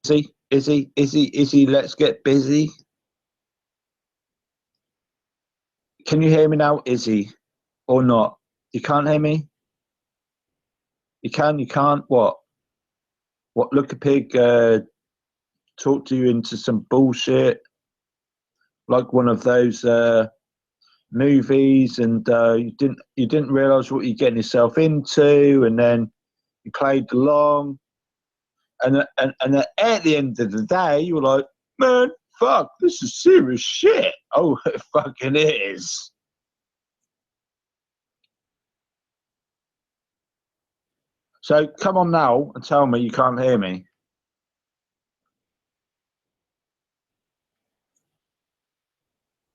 Izzy, let's get busy. Can you hear me now, Izzy, or not? You can't hear me? You can't? What? Look a pig talk to you into some bullshit, like one of those movies, and you didn't realise what you're getting yourself into, and then you played along, and at the end of the day, you were like, man, fuck, this is serious shit. Oh, it fucking is. So come on now and tell me you can't hear me.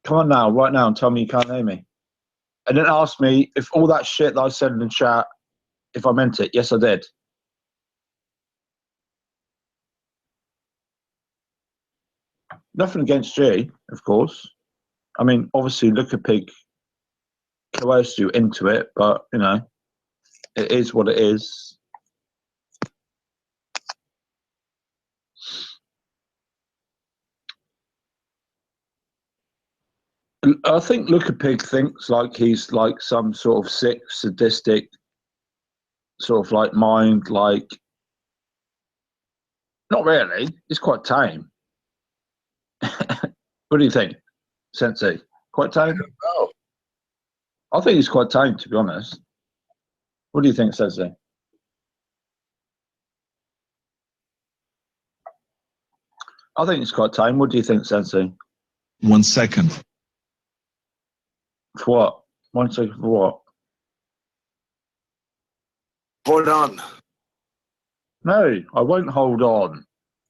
Come on now, right now, and tell me you can't hear me. And then ask me if all that shit that I said in the chat, if I meant it. Yes, I did. Nothing against you, of course. I mean, obviously, Look a Pig coerced you into it, but, you know, it is what it is. I think Look a Pig thinks like he's like some sort of sick, sadistic, sort of like mind, like, not really. He's quite tame. What do you think, Sensei? Quite tame? Oh. I think he's quite tame, to be honest. What do you think, Sensei? I think it's quite tame. What do you think, Sensei? 1 second. For what? 1 second for what? Hold on. No, I won't hold on.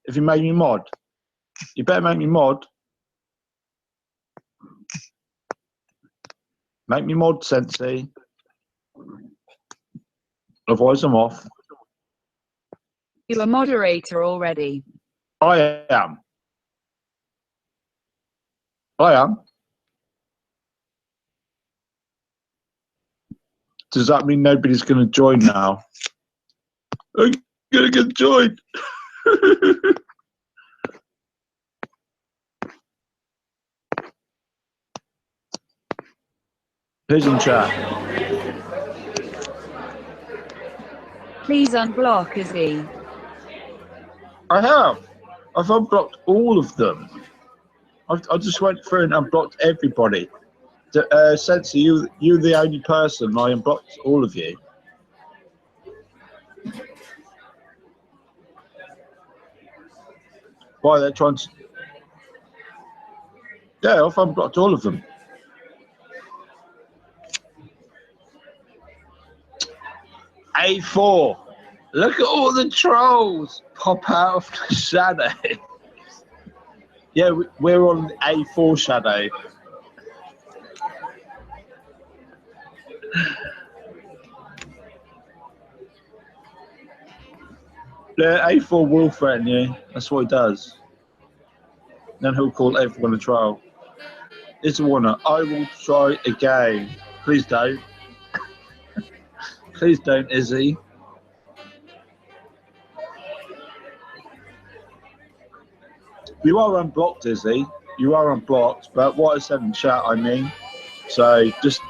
If you make me mod, you better make me mod. Make me mod, Sensei. Otherwise, I'm off. You're a moderator already. I am. I am. Does that mean nobody's going to join now? I'm going to get joined. Who's in chat? Please unblock Izzy. I have. I've unblocked all of them. I just went through and unblocked everybody. Sensei, you're the only person I unblocked all of you. Why they're trying to? Yeah, I've unblocked all of them. A4. Look at all the trolls pop out of the shadow. Yeah, we're on A4 shadow. Yeah, A4 will threaten you. That's what he does. Then he'll call everyone a troll. It's a warner. I will try again. Please don't. Please don't, Izzy. You are unblocked, Izzy. You are unblocked, but what I said in chat, I mean. So just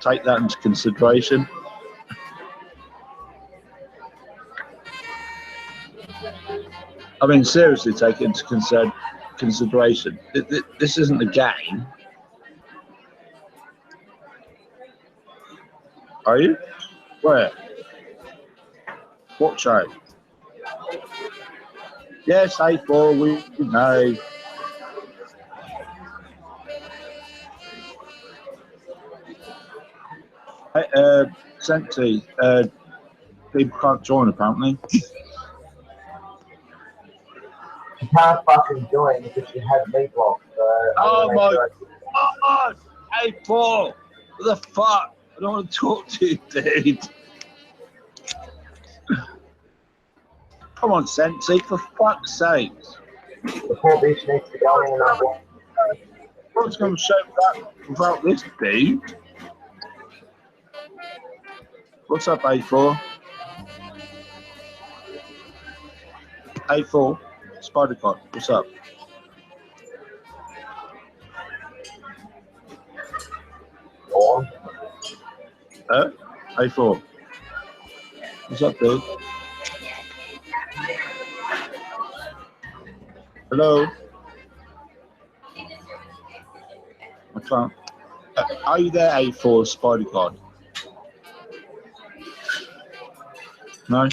take that into consideration. I mean, seriously, take it into consideration. This isn't a game. Are you? Where? What show? Yes, A4, we know. Senti, people can't join apparently. You can't fucking join because you have me blocked. Oh my god! A4! What the fuck? I don't want to talk to you, dude. Come on, Senti, for fuck's sake. The poor bitch needs to go in and unblock. What's going to show that without this dude? What's up, A4? A4, Spider God, what's up? Or A4. What's up, dude? Hello? I can't. Are you there, A4 Spider God? No?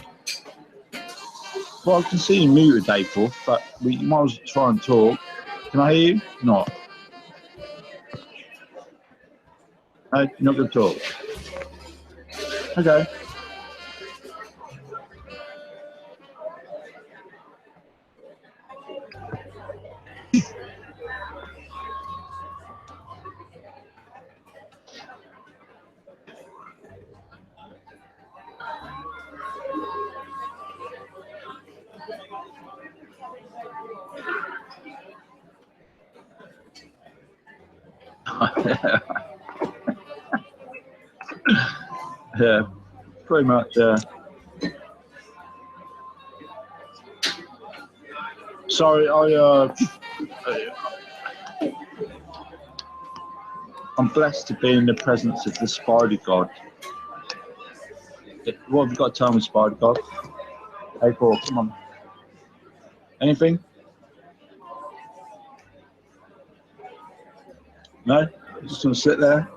Well, I can see you muted, A4, but you might as well try and talk. Can I hear you? Not. No, you're not going to talk. Okay. Yeah, pretty much. Sorry, I'm blessed to be in the presence of the Spider God. What have you got to tell me, Spider God? A4, come on. Anything? No? Just gonna sit there?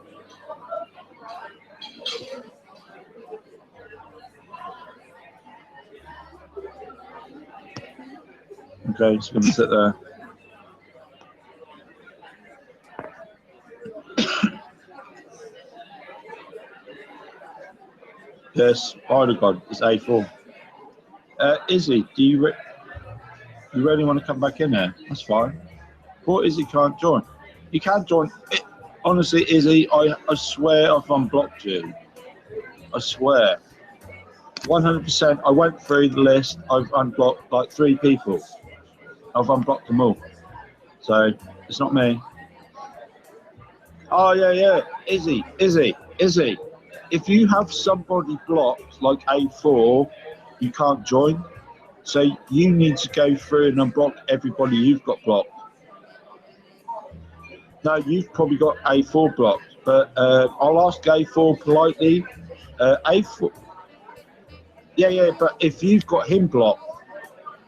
Okay, just gonna sit there. Yes, Spider God is A4. Izzy, do you really want to come back in there? That's fine. Or Izzy can't join. You can't join. Honestly, Izzy, I swear I've unblocked you. I swear. 100%. I went through the list. I've unblocked like 3 people. I've unblocked them all. So it's not me. Oh yeah. Izzy. If you have somebody blocked like A4, you can't join. So you need to go through and unblock everybody you've got blocked. No, you've probably got A4 blocked, but I'll ask A4 politely. A4. Yeah, but if you've got him blocked,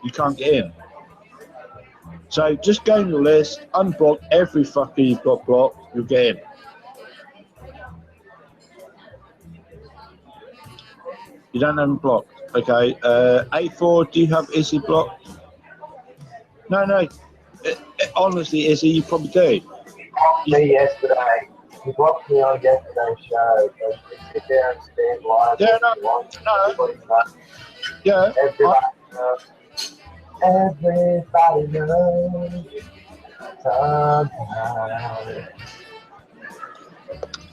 you can't get in. So just go in the list, unblock every fucker you've got blocked, you'll get in. You don't have him blocked. Okay. A4, do you have Izzy blocked? No. Honestly, Izzy, you probably do. me yesterday. You blocked me on yesterday's show. So you can sit there and stand live. Yeah, if you want. no. Everybody knows. Yeah. Everybody knows. Sometimes.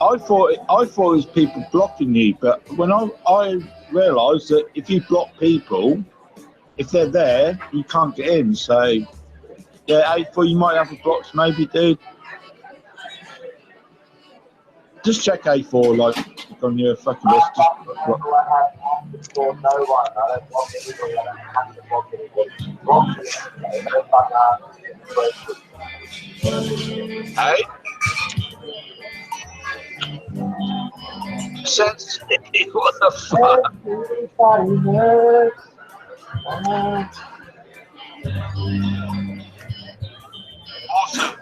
I thought it was people blocking you, but when I realised that if you block people, if they're there, you can't get in. So yeah, A4, you might have a blocks, maybe, dude. Just check A4 like on your fucking list. Just block. For no one. I don't block anybody. I don't have to block anybody. Block me. Don't fuck ask me. Hey? Sense, what the fuck? Everybody hurts. Awesome.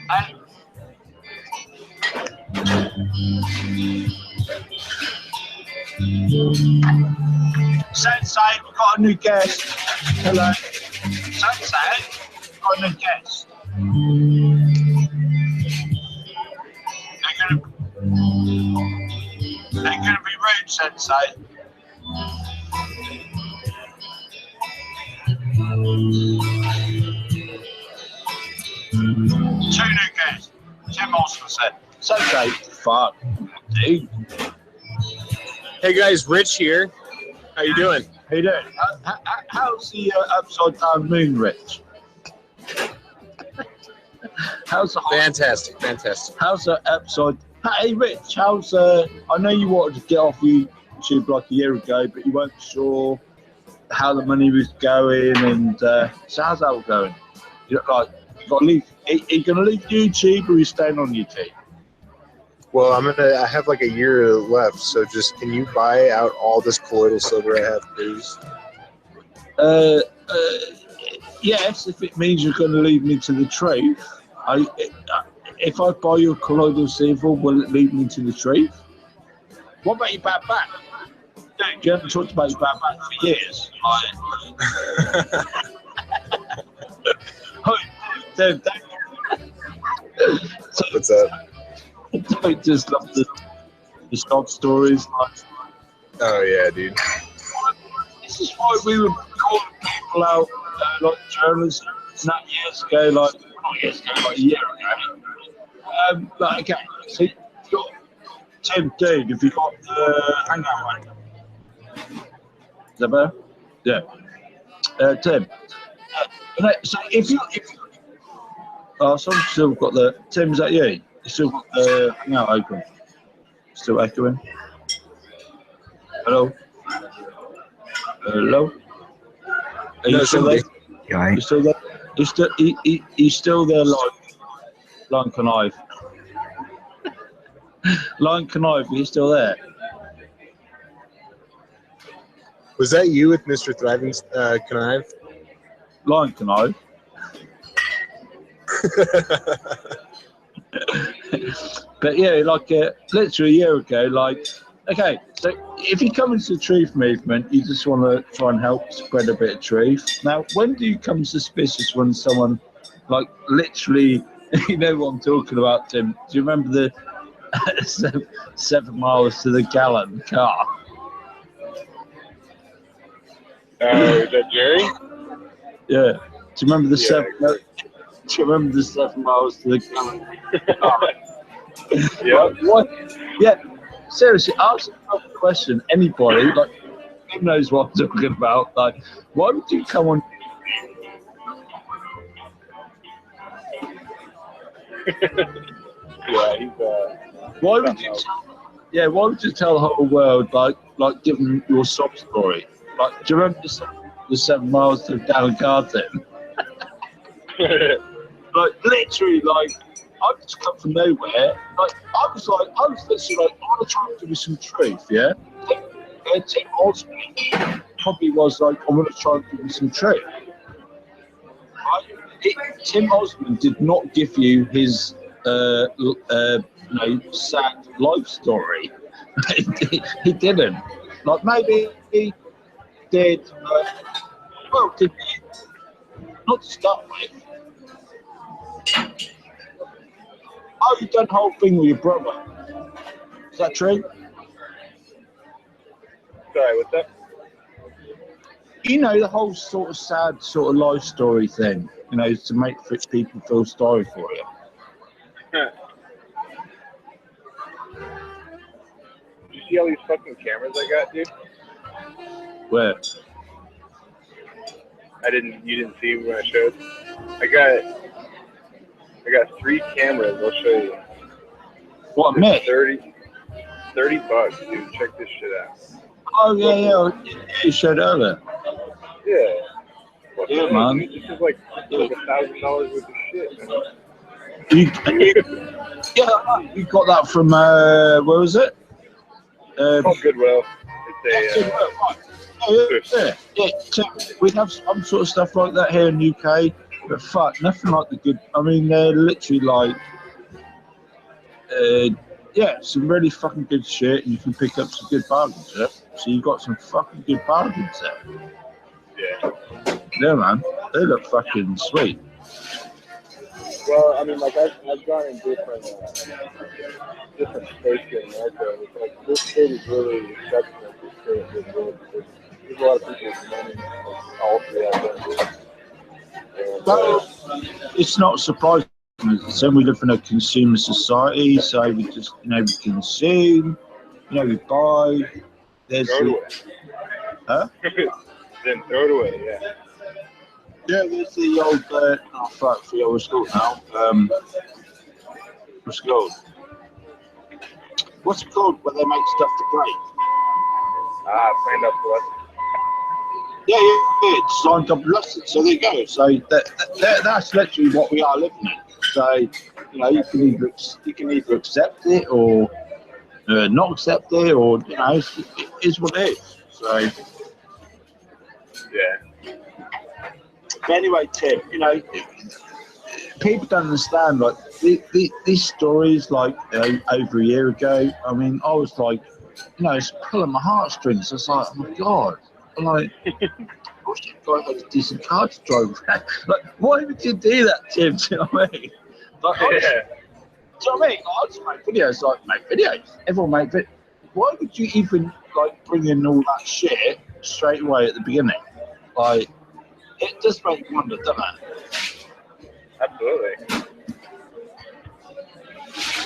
Hey. Sensei, we've got a new guest. Hello. Sensei, we've got a new guest. They're gonna be rude, Sensei. Two new guests. Tim Olsen said. Sensei, fuck, dude. Hey guys, Rich here. How you doing? How you doing? How's the upside down moon, Rich? How's the Fantastic. How's the upside? Hey, Rich. I know you wanted to get off YouTube like a year ago, but you weren't sure. how the money was going, and so how's that all going? You know, like, you got to leave. Are you going to leave YouTube, or are you staying on YouTube? Well, I have like a year left, so just can you buy out all this colloidal silver I have, please? Yes, if it means you're going to lead me to the truth. If I buy your colloidal silver, will it lead me to the truth? What about your bad back? You haven't talked about your bad back for years. What's up? I just love the stock stories. Oh yeah, dude. This is why we would call people out, like journalists, not years ago, like not years ago, like a year ago. Like okay, so you've got Tim, dude, have you got the hangout one? Is that better? Yeah. Tim. So if someone's still got the Tim, is that you? You still got the hangout open? Still echoing? Hello? Hello? Are you still there? You still there? He's still there, Lion Connive. Lion Connive, are you still there? Was that you with Mr. Thriving Connive? Lion Connive. But yeah, like literally a year ago, like, okay, so if you come into the truth movement, you just want to try and help spread a bit of truth. Now, when do you come suspicious when someone, like, literally, you know what I'm talking about, Tim? Do you remember the 7 miles to the gallon car? Is that Jerry? Yeah. Do you remember the Yeah, 7? Do you remember the 7 miles to the gallon car? Yeah. What? Yeah. Seriously, ask a question. Anybody, like, who knows what I'm talking about? Like, why would you come on? Yeah, he's Why would you? Yeah, why would you tell the whole world like give them your sob story? Like, do you remember the 7 miles to the gallon car thing? Like, literally, like, I just come from nowhere. Like, I was literally like, I want to try and give you some truth, yeah? Tim Osmond probably was like, I want to try and give you some truth. Tim Osmond did not give you his, sad life story. He didn't. Like, maybe he did, well, did he? Not to start with. Oh, you done the whole thing with your brother. Is that true? sorry, what's up? You know, the whole sort of sad sort of life story thing, you know, to make people feel sorry for you. Did you see all these fucking cameras I got, dude? Where? You didn't see when I showed. I got 3 cameras, I'll show you. What, me? $30, dude. Check this shit out. Oh, yeah. You showed earlier. Yeah. What Yeah, the man. Dude, this is like $1,000 worth of shit, man. You got that from, where was it? Oh, Goodwill. It's Yeah. We have some sort of stuff like that here in the UK, but fuck, nothing like the good. I mean, they're literally like, some really fucking good shit, and you can pick up some good bargains. Yeah? So you've got some fucking good bargains there. Yeah, man, they look fucking sweet. Well, I mean, like I've gone in different states in America. And it's like this state is really exceptional. This state is really good. There's a lot of people with money, like all three of them. And, It's not surprising. So we live in a consumer society, so we just, we consume, we buy. There's throw it away. Huh? Then throw it away, yeah. Yeah, there's the old, factory. What's it called now? What's it called? What's it called when they make stuff to break? Planned obsolescence. Yeah, designed obsolescence. So there you go. So that's literally what we are living in. So you can either accept it or not accept it, or it is what it is. So Yeah. but anyway, Tim, people don't understand like these stories. Like over a year ago, I mean, I was like, it's pulling my heartstrings. I was like, oh my god, I'm like. I wish that guy had a decent car to drive. Like, why would you do that, Tim? Do you know what I mean? Like, do you know what I mean? Like, I just make videos. Everyone make videos. Why would you even bring in all that shit straight away at the beginning? Like, it just makes you wonder, doesn't it? Absolutely.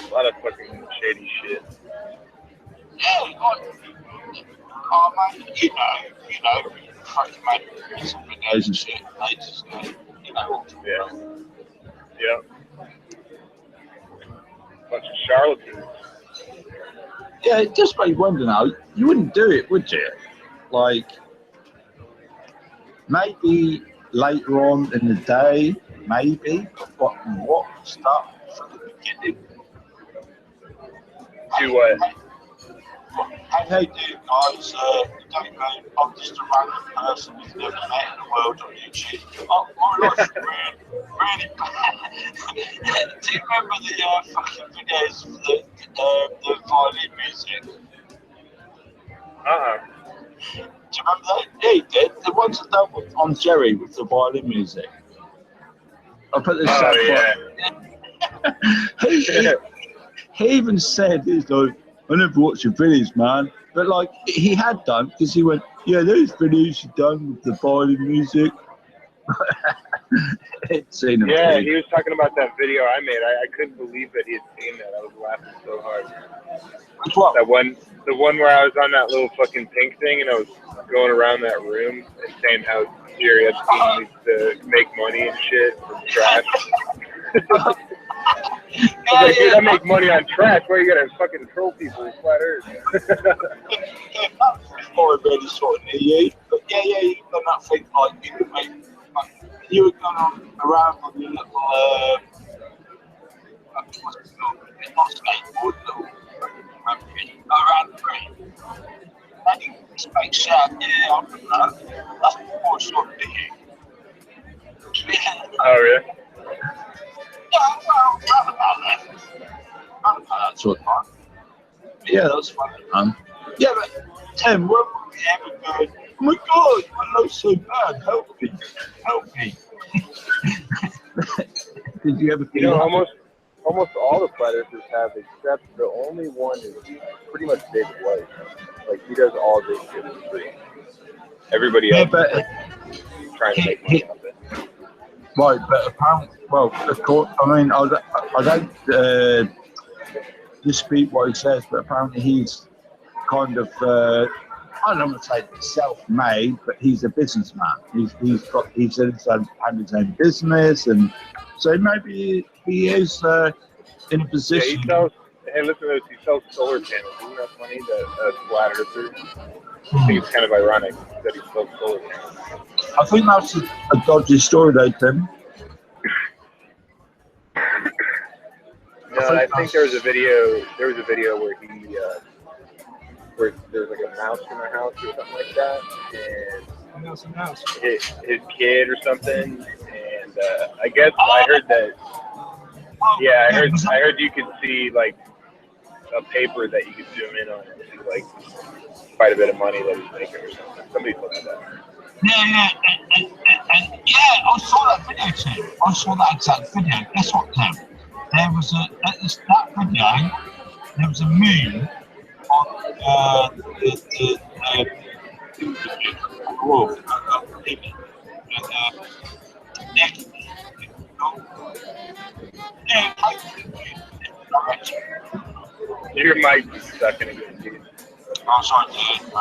A lot of fucking shady shit. Yeah, fucking made some videos and shit ages ago. Yeah. Yeah. Bunch of charlatans. Yeah, it just makes you wonder now. You wouldn't do it, would you? Like, maybe later on in the day, maybe, but what stuff from the beginning? Do what? Hey, guys, don't know, I'm just a random person who's never met in the world on YouTube. My life's really bad. Do you remember the fucking videos of the violin music? Do you remember that? Yeah, he did. The ones that done on Jerry with the violin music. I'll put this Oh, yeah. he even said, he's like, I never watched your videos, man. But he had done, because he went, yeah, those videos you done with the violin music. Seen them. Yeah, he was talking about that video I made. I couldn't believe that he had seen that. I was laughing so hard. Which one? The one where I was on that little fucking pink thing and I was going around that room and saying how Jerry Epstein needs to make money and shit from trash. Dude, I make money on trash. Why you gotta fucking troll people with flat earth? More really sort of near you. But yeah, you've done that thing you could make. You were going around on your little, what's it called? Not skateboard, little around the green. And you just make shout, yeah, I've done that. That's more sort of near you. Oh, really? Yeah, well, round about that sort of time. But yeah, that was fun. Yeah, but Tim, when were we ever going, oh my god, my life's so bad, help me. Did you ever feel almost all the flat earthers have, except the only one is pretty much David White. Like, he does all this shit for free. Everybody else is trying to make money off it. Right, but apparently, well, of course, I mean, I don't dispute what he says, but apparently he's kind of, I don't want to say self-made, but he's a businessman. He's had his own business, and so maybe he is in a position. Yeah, hey, listen to this. He sells solar panels. Isn't that funny? That flat earther. I think it's kind of ironic that he sells solar panels. I think that's a dodgy story, though, Tim. No, I think there was a video. There was a video where he, where there was like a mouse in the house or something like that, and his kid or something. And I guess I heard that. Yeah, I heard you could see like a paper that you could zoom in on and see like quite a bit of money that he's making or something. Somebody posted that. Yeah, I saw that video too. I saw that exact video. Guess what, Tim? There was that video. There was a meme on Your mic's stuck in again, dude. I'm sorry, dude.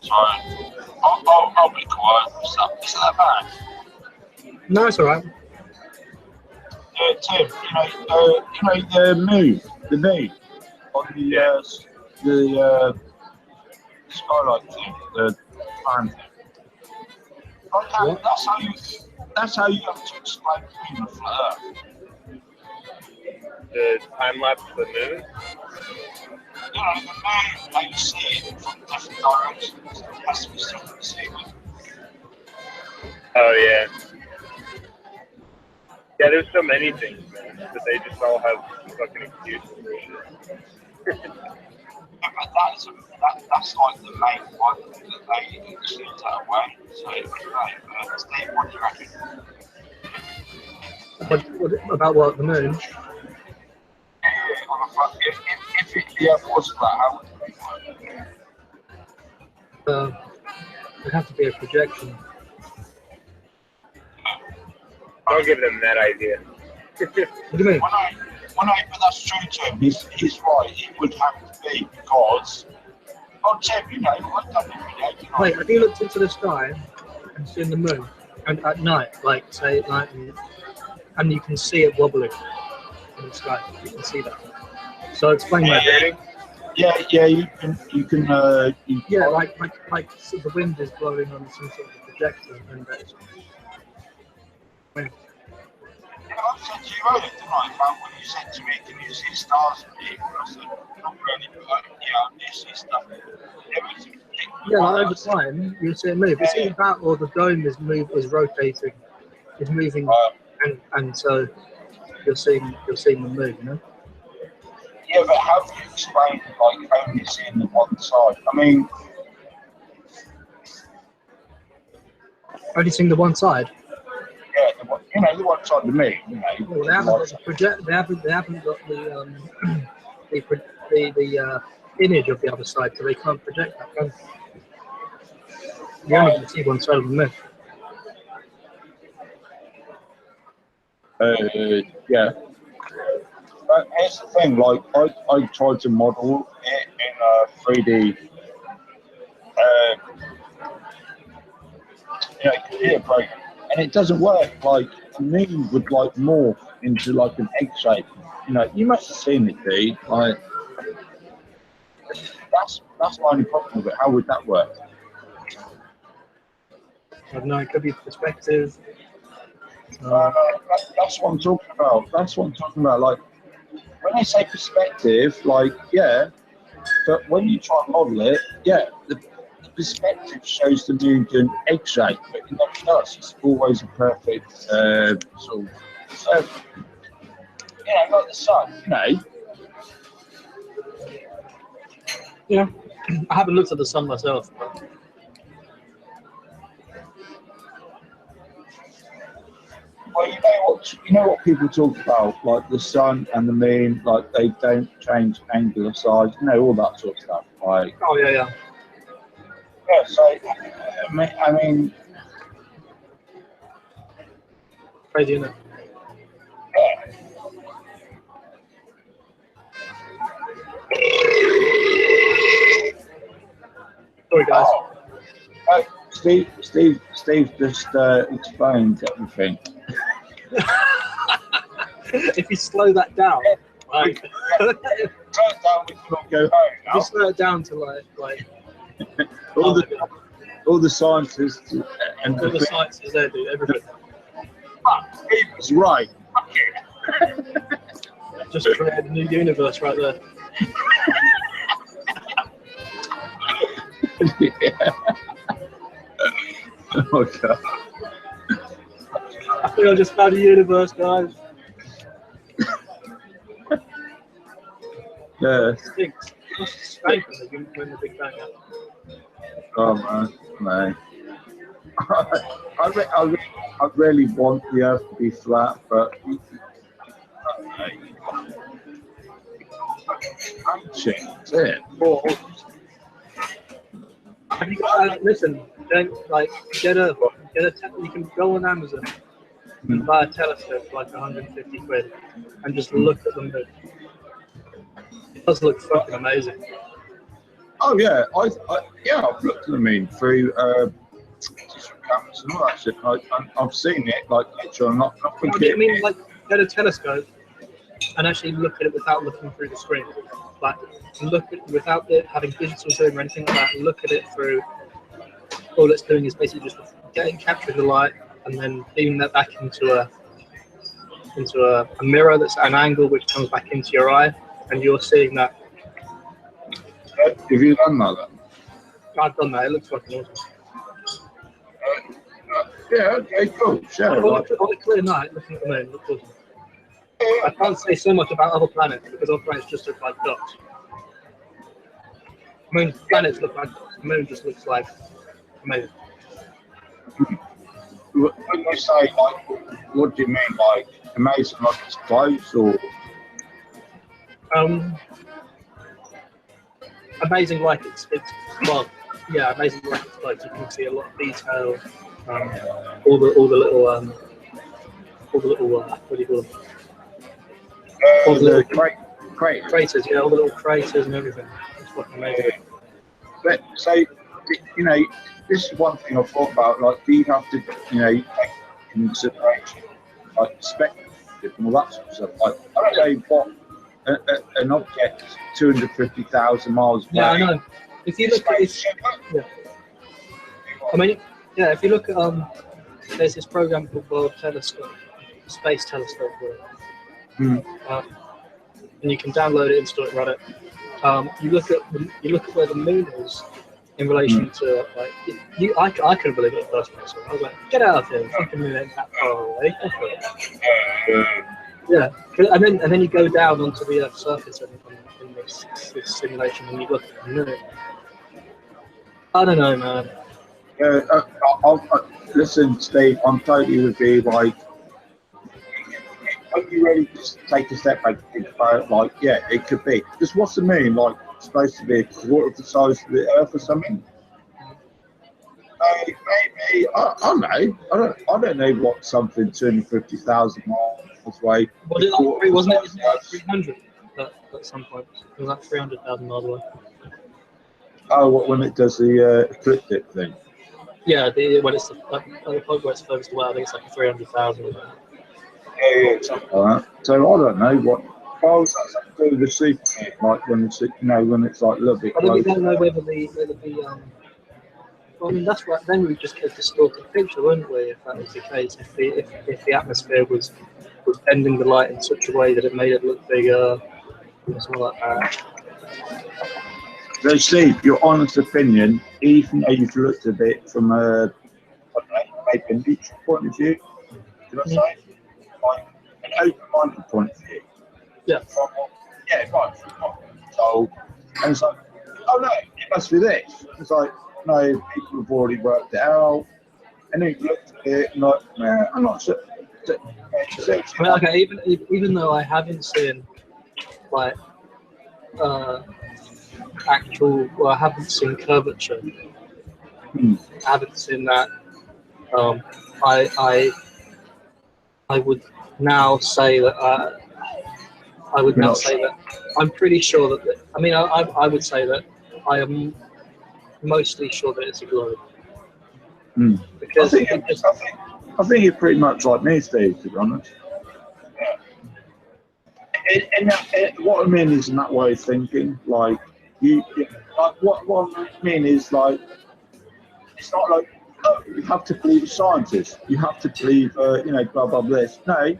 Sorry. I'll be quiet. Is that bad? No, it's alright. Tim, the move on the skylight thing, the fan thing. Okay, that's how you have to explain to me the flat Earth. The time lapse of the moon. You know, the moon, how you see it from different directions. It has to be something to see with. Oh yeah. Yeah, there's so many things, man, that they just all have fucking excuses for shit. But that's like the main one that they exclude that away. So, Steve, what do you reckon? What about what, the moon? If the Earth was flat, how would it be? It'd have to be a projection. Don't give them that idea. What do you mean? But that's true to him. He's right. It would have to be because. Oh, Tim, you know, I've done it every day. You know. Wait, have you looked into the sky and seen the moon? And at night, like say at night, and you can see it wobbling in the sky. You can see that. So explain that. Yeah, you can. Yeah, like so the wind is blowing on some sort of projector, and that's. I said to you earlier, didn't I? About when you said to me, can you see stars and people? I said, not really, but I do see stuff. Yeah, like over time, you'll see it move. It's either that or the dome is rotating, is moving, and so you're seeing them move, you know? Yeah, but how do you explain, like, only seeing the one side? I mean... Only seeing the one side? Yeah, the one side of me, you know. Well, they haven't got they haven't got the image of the other side, so they can't project that, can they? You only can see one side of the moon. Yeah. But here's the thing, like, I tried to model it in a 3D computer program, and it doesn't work. Like, the moon would, like, morph into, like, an egg shape. You know, you must have seen it, dude. Like, that's my only problem with it. How would that work? I don't know, it could be perspective. That's what I'm talking about. That's what I'm talking about. Like, when I say perspective, like, yeah, but when you try and model it, yeah, the perspective shows the moon doing egg shape, but it never does. It's always a perfect sort of circle. You know, like the sun, you know. Yeah, I haven't looked at the sun myself. But... Well, you know what people talk about, like the sun and the moon, like they don't change angular size, you know, all that sort of stuff. Like, oh yeah. Yeah, so I mean, crazy, isn't it? yeah. Sorry, guys. Steve just explained everything. If you slow that down, like, Slow it down, we cannot go home. if you slow it down to like all the scientists and all the science is there, dude. Everything. He was right. Just created a new universe right there. Yeah. Oh god. I think I just found a universe, guys. Yeah. Stinks. What's the stank when the Big Bang happened? Oh man. I really want the Earth to be flat, but that's it. Have you got, listen, don't get a you can go on Amazon and buy a telescope for like 150 quid and just look at the moon. It does look fucking amazing. Oh yeah, I've looked at the moon through different cameras and all that shit. I've seen it like literally. I'm not I mean, like, get a telescope and actually look at it without looking through the screen. Like, look at without it having digital zoom or anything like that. Look at it through. All it's doing is basically just capturing the light and then beaming that back into a mirror that's at an angle which comes back into your eye, and you're seeing that. Have you done that? I've done that. It looks fucking awesome. Yeah, okay, cool. Sure. On a clear night, looking at the moon, it looks awesome. I can't say so much about other planets because other planets just look like dots. Planets look like dots. The moon just looks like amazing. When you say, like, what do you mean, like, amazing, like it's close, or? Amazing, like it's well, yeah, amazing, like it's close. You can see a lot of detail. All the little what do you call them? All the little craters, yeah, all the little craters and everything. It's fucking amazing. But so, you know, this is one thing I've thought about. Like, do you have to, you know, take consideration, like spectrum and all that sort of stuff? Like, I don't know what an object 250,000 miles away. Yeah, I know. If you look at it, yeah. I mean, yeah, if you look at there's this program called World Telescope, Space Telescope, and you can download it, install it, run it. You look at where the moon is in relation to, like, I couldn't believe it at first place. I was like, get out of here, the fucking moon ain't that far away. Yeah, and then you go down onto the Earth's surface in this simulation, and you look at the moon. I don't know, man. Listen, Steve, I'm totally with you. Like, when you really just take a step back and think about it, like, yeah, it could be. Just what's the moon like? Supposed to be a quarter of the size of the Earth or something? Maybe I don't know. I don't know what something 250,000 miles away. Wasn't it 300 at some point? It was like 300,000 miles away. Oh, what, when it does the ecliptic thing? Yeah, when it's at the point where it's furthest away, I think it's like 300,000. Yeah, something like that. So I don't know what. Oh, is that something to do with the super? Like when it's, you know, when it's like a little bit. I think we don't know whether the well, I mean, that's right. Then we just get a distorted picture, wouldn't we? If that was the case, if the atmosphere was bending the light in such a way that it made it look bigger, or something like that. So, Steve, your honest opinion, even though you've looked at it from a, I don't know, maybe a neutral point of view, did I say? Like an open-minded point of view. Yeah. Right. So, and it's like, oh no, it must be this. It's like, no, people have already worked it out. And then you looked at it and like, man, I'm not sure. I mean, okay, even though I haven't seen, like, actual, well, I haven't seen curvature. I haven't seen that. I would now say that I'm pretty sure that. I mean, I would say that I am mostly sure that it's a globe. Because I think you're pretty much like me, Steve, to be honest. And what I mean is in that way of thinking, like like what I mean is like it's not like you have to believe a scientist, you have to believe you know, blah blah blah. No,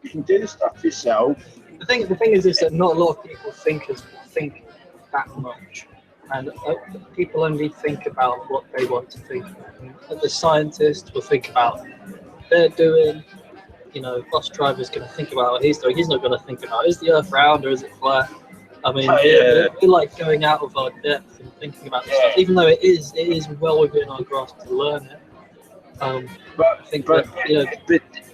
you can do the stuff yourself. The thing is that not a lot of people think that much, and people only think about what they want to think about. And the scientist will think about what they're doing. You know, bus driver's going to think about what he's doing. He's not going to think about, is the Earth round or is it flat? I mean, we're like going out of our depth and thinking about this stuff, even though it is well within our grasp to learn it. I think that, you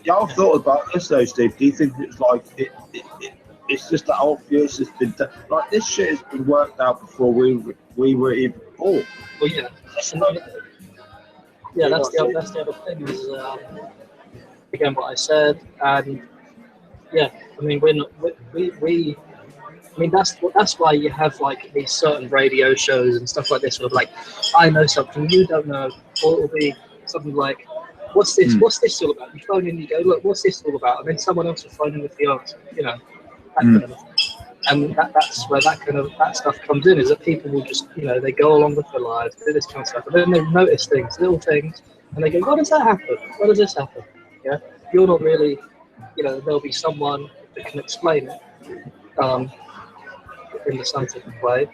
know, I've thought about this though, Steve. Do you think it's like it's just that obvious? It's been like this shit has been worked out before we were even born. Well, yeah, that's the other thing is again what I said, and yeah, I mean I mean that's why you have like these certain radio shows and stuff like this, sort of like, I know something you don't know, or it'll be something like, what's this all about? You phone in, you go, look, what's this all about? And then someone else will phone in with the answer, you know, that kind of thing. And that's where that stuff comes in, is that people will just, you know, they go along with their lives, do this kind of stuff, and then they notice things, little things, And they go, why does that happen? Why does this happen? Yeah, you're not really, there'll be someone that can explain it in the scientific way.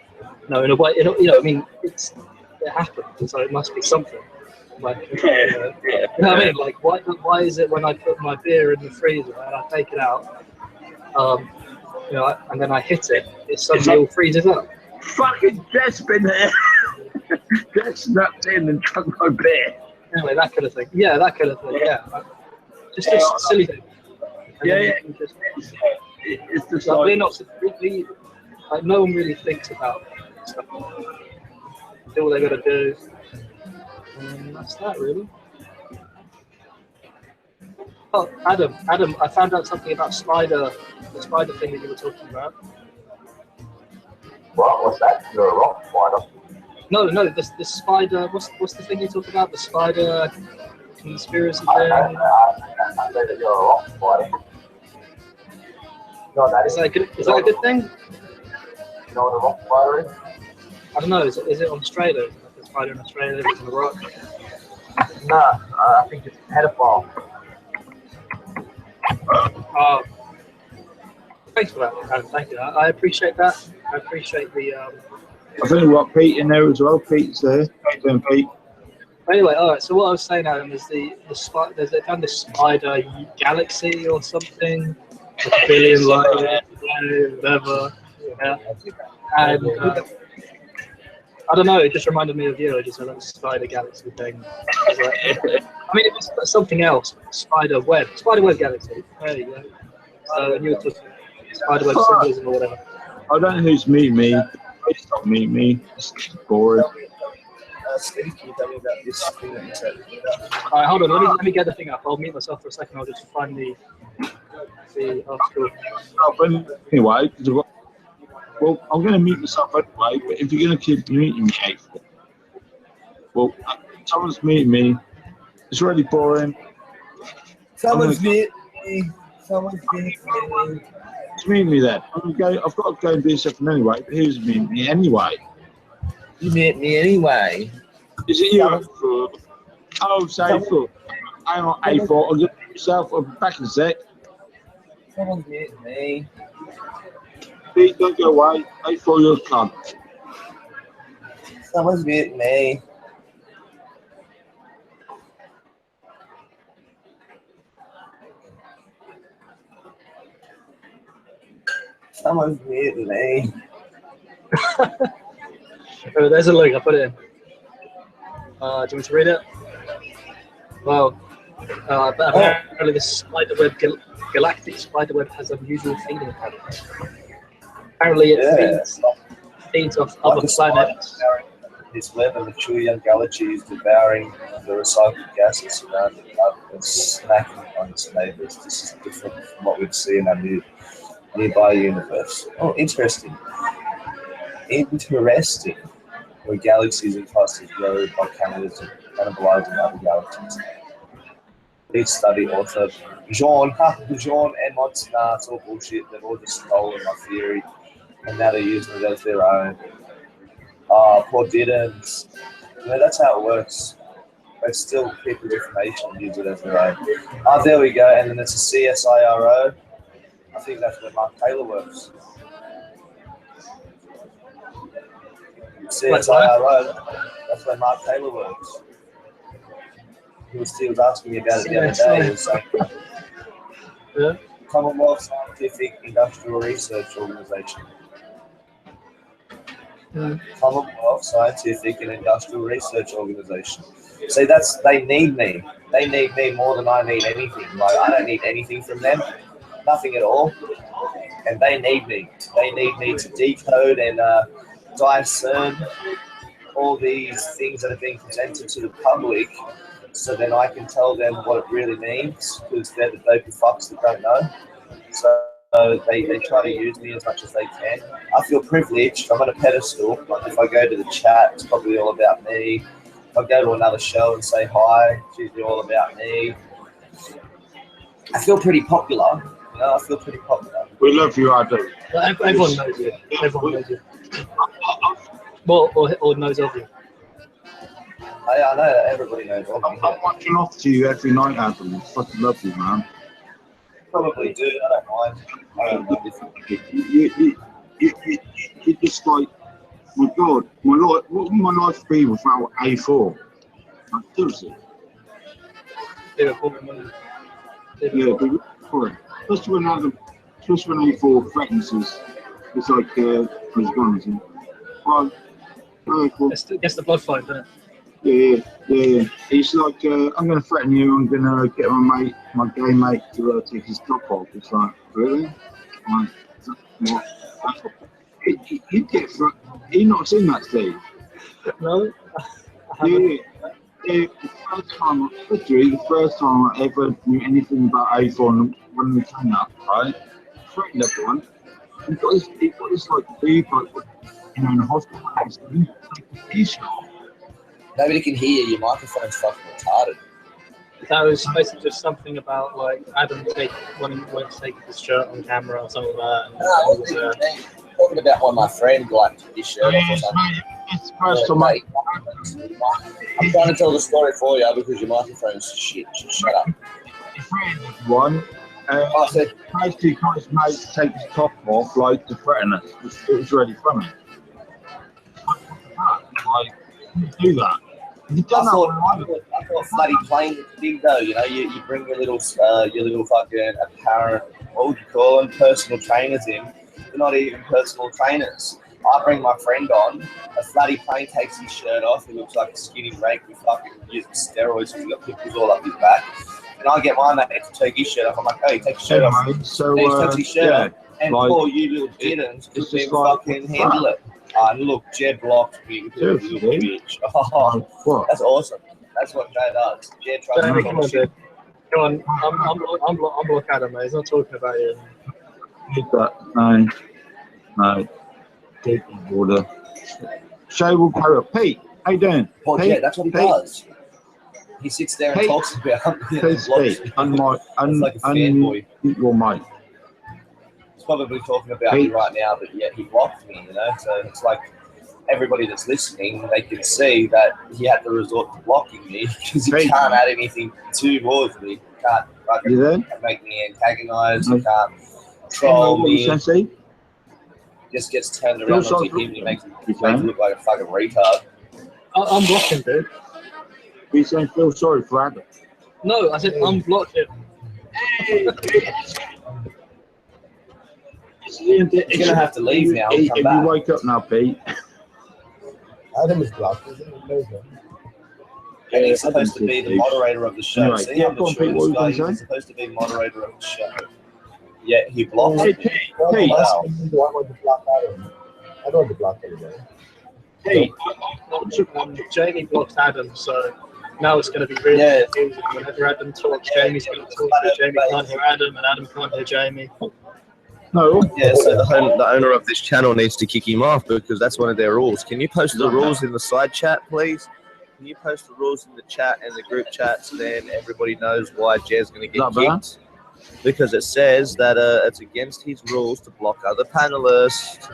No, in a way, I mean, it happens, so it must be something. Like, you know what I mean? Like, why is it when I put my beer in the freezer and I take it out, and then I hit it, it suddenly all freezes up? Fucking Jess been here. Jess snapped in and drunk my beer. Anyway, that kind of thing. Yeah, that kind of thing. Yeah, just a silly thing. And It's just like, like, we're not like, no one really thinks about stuff. Do what they got to do, and that's that really. Oh, Adam, I found out something about the spider thing that you were talking about. What? What's that? You're a rock spider. No, the spider. What's the thing you talk about? The spider conspiracy I thing. know that you're a rock spider. You know what that Is that a good thing? You know what a rock spider is? I don't know. Is it on Australia? Is it like a spider in Australia lives on a rock? No, I think it's a pedophile. Oh, thanks for that, Adam. Thank you. I appreciate that. I appreciate the. I think we've got Pete in there as well. Pete's there. How you doing, Pete? Anyway, all right. So what I was saying, Adam, is there's this spider galaxy or something, a billion light years, whatever. Yeah. And I don't know. It just reminded me of you. Just a little spider galaxy thing. I mean, it was something else. Spider web galaxy. There you go. So you were talking spider web symbolism or whatever. I don't know who's meeting me. Please don't meet me. It's boring. Steve, can you tell me about this thing that you said? All right, hold on. Let me get the thing up. I'll mute myself for a second. I'll just find the article. Anyway, well, I'm going to mute myself anyway, but if you're going to keep muting me, well, someone's meeting me. It's really boring. Someone's meeting me. Someone's meeting me. Just meet me then. I've got to go and do something anyway, but who's meeting me anyway? You meet me anyway. Is it you? Oh, say foot. I'm on A4. I'll get myself. I'll be back in a sec. Someone's meeting me. Pete, don't go away. A4, you'll come. Someone's meeting me. Someone's meeting me. Oh, there's a link. I put it in. Do you want me to read it? Well, but apparently this galactic spiderweb has unusual feeding patterns. Apparently it feeds off other planets. This web of mature young galaxies devouring the recycled gases surrounding it and snacking on its neighbours. This is different from what we'd see in our nearby universe. Oh, interesting. Interesting. Where galaxies and clusters grow by cannibalizing other galaxies. Each study author Jean and Mods, nah, it's all bullshit. They've all just stolen my theory, and now they're using it as their own. Poor Diddens. That's how it works. They steal people's information and use it as their own. There we go. And then it's a CSIRO. I think that's where Mark Taylor works. CSIRO. That's where Mark Taylor works. He was asking me about it the other day. He was saying, Commonwealth Scientific Industrial Research Organization. Commonwealth Scientific and Industrial Research Organization. See, they need me. They need me more than I need anything. Like, I don't need anything from them, nothing at all. And they need me. They need me to decode and discern all these things that are being presented to the public, so then I can tell them what it really means, because they're the dopey fucks that don't know. So they try to use me as much as they can. I feel privileged. I'm on a pedestal. Like, if I go to the chat, it's probably all about me. If I go to another show and say hi, it's usually all about me. I feel pretty popular. I feel pretty popular. We love you, Adam. Everyone knows you. Everyone knows you. Well, or knows of you. I know that everybody knows of I'm me. watching off to you every night, Adam. It's fucking lovely, man. Probably do. I don't mind. I don't know. You just like, my God, my life. What would my life be without A4? Like, seriously. They were boring, Yeah, but for it. Especially when A4 threatens us, it's like he's gone, isn't it? Well, cool. It's the blood fight, isn't it? Yeah. It's like I'm going to threaten you. I'm going to get my gay mate, to take his top off. It's like, really? Like, what? You get you not seen that, Steve? No. Yeah. The first time I ever knew anything about A4 when we came up, right? Threatened everyone. He got this like boob, like, in the hospital. He took his t-shirt off. Nobody can hear you. Your microphone's fucking retarded. That was basically just something about like Adam wanting to take his shirt on camera or something like that. No, I wasn't talking about when my friend like took his shirt off or something. It's the first time I'm trying to tell the story for you because your microphone's shit. Just shut up. one. I said, Basically got his mate to take his top off, like, to threaten us. It was really funny. Like, you do that. You I thought bloody playing was big though. You know, you bring your little fucking apparent, what would you call them, personal trainers in. They're not even personal trainers. I bring my friend on. A bloody plane takes his shirt off. He looks like a skinny rake with fucking using steroids. He's got pimples all up his back. And I get my mate to take his shirt off. I'm like, hey, take your shirt off. So, he takes his shirt off. And like, poor you little diddins couldn't even like, fucking handle it. And look, Jed blocked me with a little bitch. Oh, that's awesome. That's what Jay does. Jed tries to Come on, Jed. Come on. I'm block Adam, mate. He's not talking about you. No. Take the order. Shay will carry up. Pete, how you doing? Well, Pete, yeah, that's what he does. He sits there and Pete, talks about please speak. Unmute your mic. He's probably talking about me right now, but yet he blocked me, you know? So it's like everybody that's listening, they can see that he had to resort to blocking me because he can't add anything towards me. He can't fucking make me antagonize, he can't troll me. Just gets turned around onto him and he makes him look like a fucking retard. I'm blocking, dude. You're saying feel sorry for Adam? No, I said unblock him. You're gonna have to leave now and come back. You wake up now, Pete. Adam is blocked, isn't it? And he's supposed to be the moderator of the show. Anyway, See, I'm the shortest guy. He's supposed to be the moderator of the show. Yeah, he blocked me. Pete. I don't want to block anybody. Pete. Jamie blocked Adam, so now it's going to be really confusing. Whenever Adam talks, Jamie's going to talk, but Jamie can't hear Adam, and Adam can't hear Jamie. No. Yeah, so the owner of this channel needs to kick him off because that's one of their rules. Can you post the rules in the side chat, please? Can you post the rules in the chat and the group chat so then everybody knows why Jay's going to get kicked? Because it says that it's against his rules to block other panelists,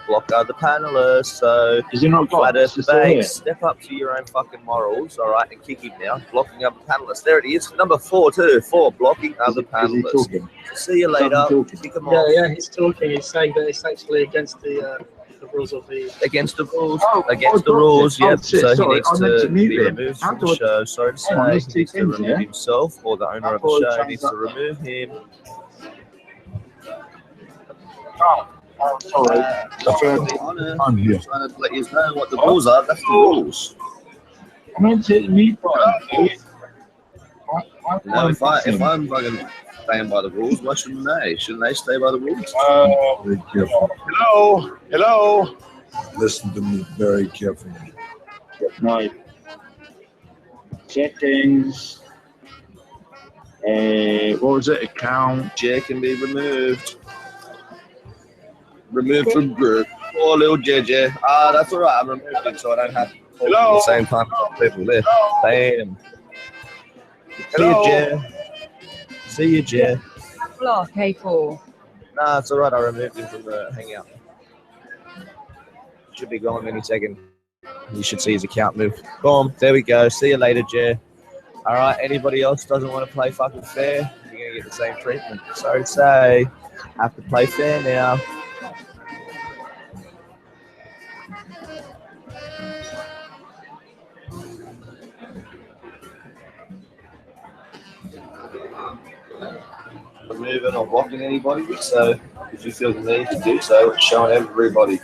So, is he not flat earth debate, step up to your own fucking morals, all right, and kick him now. Blocking other panelists. There it is. Number 4, too. 4, blocking other panelists. See you later. Kick him off. Yeah, he's talking. He's saying that it's actually against the rules of the... Against the rules. Against the rules, yep. So he needs to be removed from the show. Sorry to say, he needs to remove himself, or the owner of the show needs to remove him. Sorry. I'm here. Trying to let you know what the rules are. That's the rules. I meant to meet No, if I'm fucking staying by the rules, why shouldn't they? Shouldn't they stay by the rules? Very careful. Hello. Listen to me very carefully. Right. Settings. What was it? Account. Jay can be removed. Removed from group. Poor little JJ. That's all right. I'm removed him so I don't have to talk at the same time as people there. Bam. See you, Jay. Block A4. Nah, it's all right. I removed him from the hangout. Should be gone any second. You should see his account move. Boom. There we go. See you later, Jer. All right. Anybody else doesn't want to play fucking fair? You're going to get the same treatment. Sorry to say. Have to play fair now. Moving or blocking anybody, so if you feel the need to do so, it's showing everybody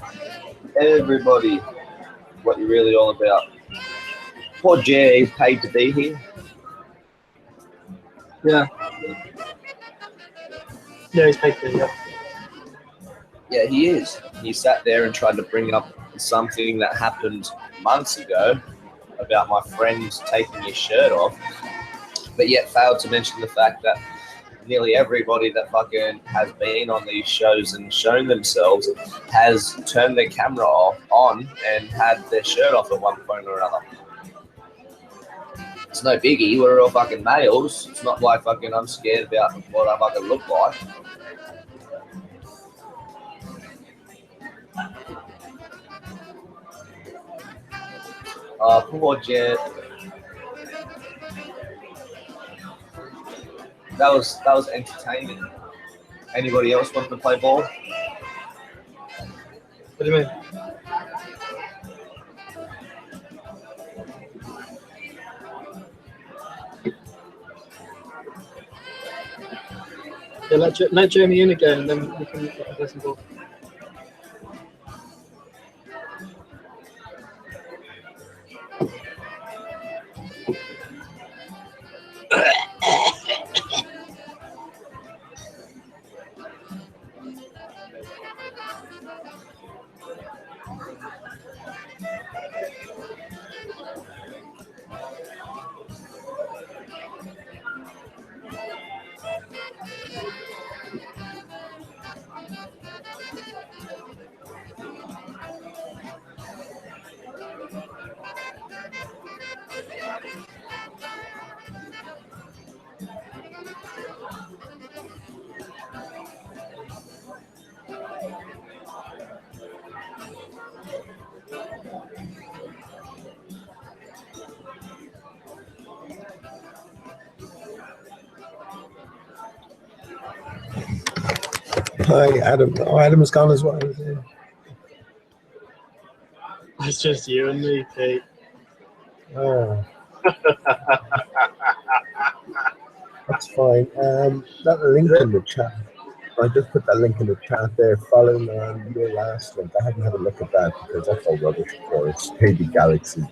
what you're really all about. Poor Jay, he's paid to be here. Yeah. Yeah, he's paid to, yeah. Yeah, he is. He sat there and tried to bring up something that happened months ago about my friend taking his shirt off, but yet failed to mention the fact that nearly everybody that fucking has been on these shows and shown themselves has turned their camera on and had their shirt off at one point or another. It's no biggie. We're all fucking males. It's not like fucking I'm scared about what I fucking look like. Poor Jet. That was entertaining. Anybody else want to play ball? What do you mean? Yeah, let Jamie in again, and then we can play some ball. Hi, Adam. Oh, Adam is gone as well. It's just you and me, Pete. Oh. That's fine. That link in the chat. I just put that link in the chat there following on your last link. I haven't had a look at that because that's all rubbish, of course. Baby galaxies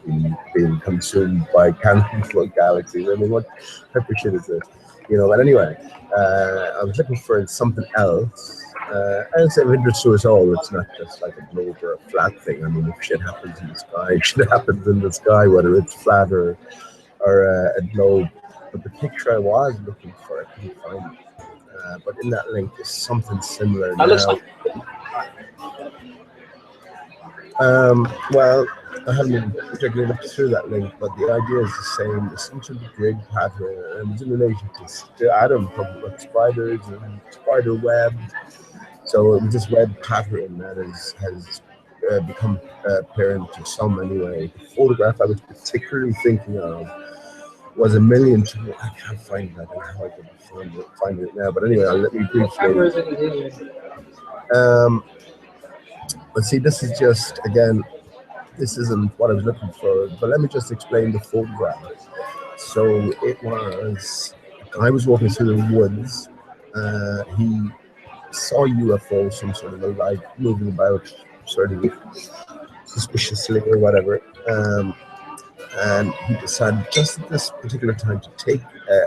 being consumed by cannonful galaxies. I mean, what type of shit is this? You know, but anyway, I was looking for something else. And it's of interest to us all. It's not just like a globe or a flat thing. I mean, if shit happens in the sky, shit happens in the sky, whether it's flat or a globe. But the picture I was looking for, I couldn't find it. But in that link is something similar now. Looks like well, I haven't even particularly looked through that link, but the idea is the same. There's some sort of grid pattern, and it's in relation to Adam talking about spiders and spider web. So this web pattern that has become apparent to some anyway. The photograph I was particularly thinking of was a million. I can't find that. I don't know how I can find it now. But anyway, let me briefly. But see, this is just, again, this isn't what I was looking for. But let me just explain the photograph. So it was, I was walking through the woods. He saw UFO, some sort of a light moving about sort of suspiciously or whatever. And he decided just at this particular time to take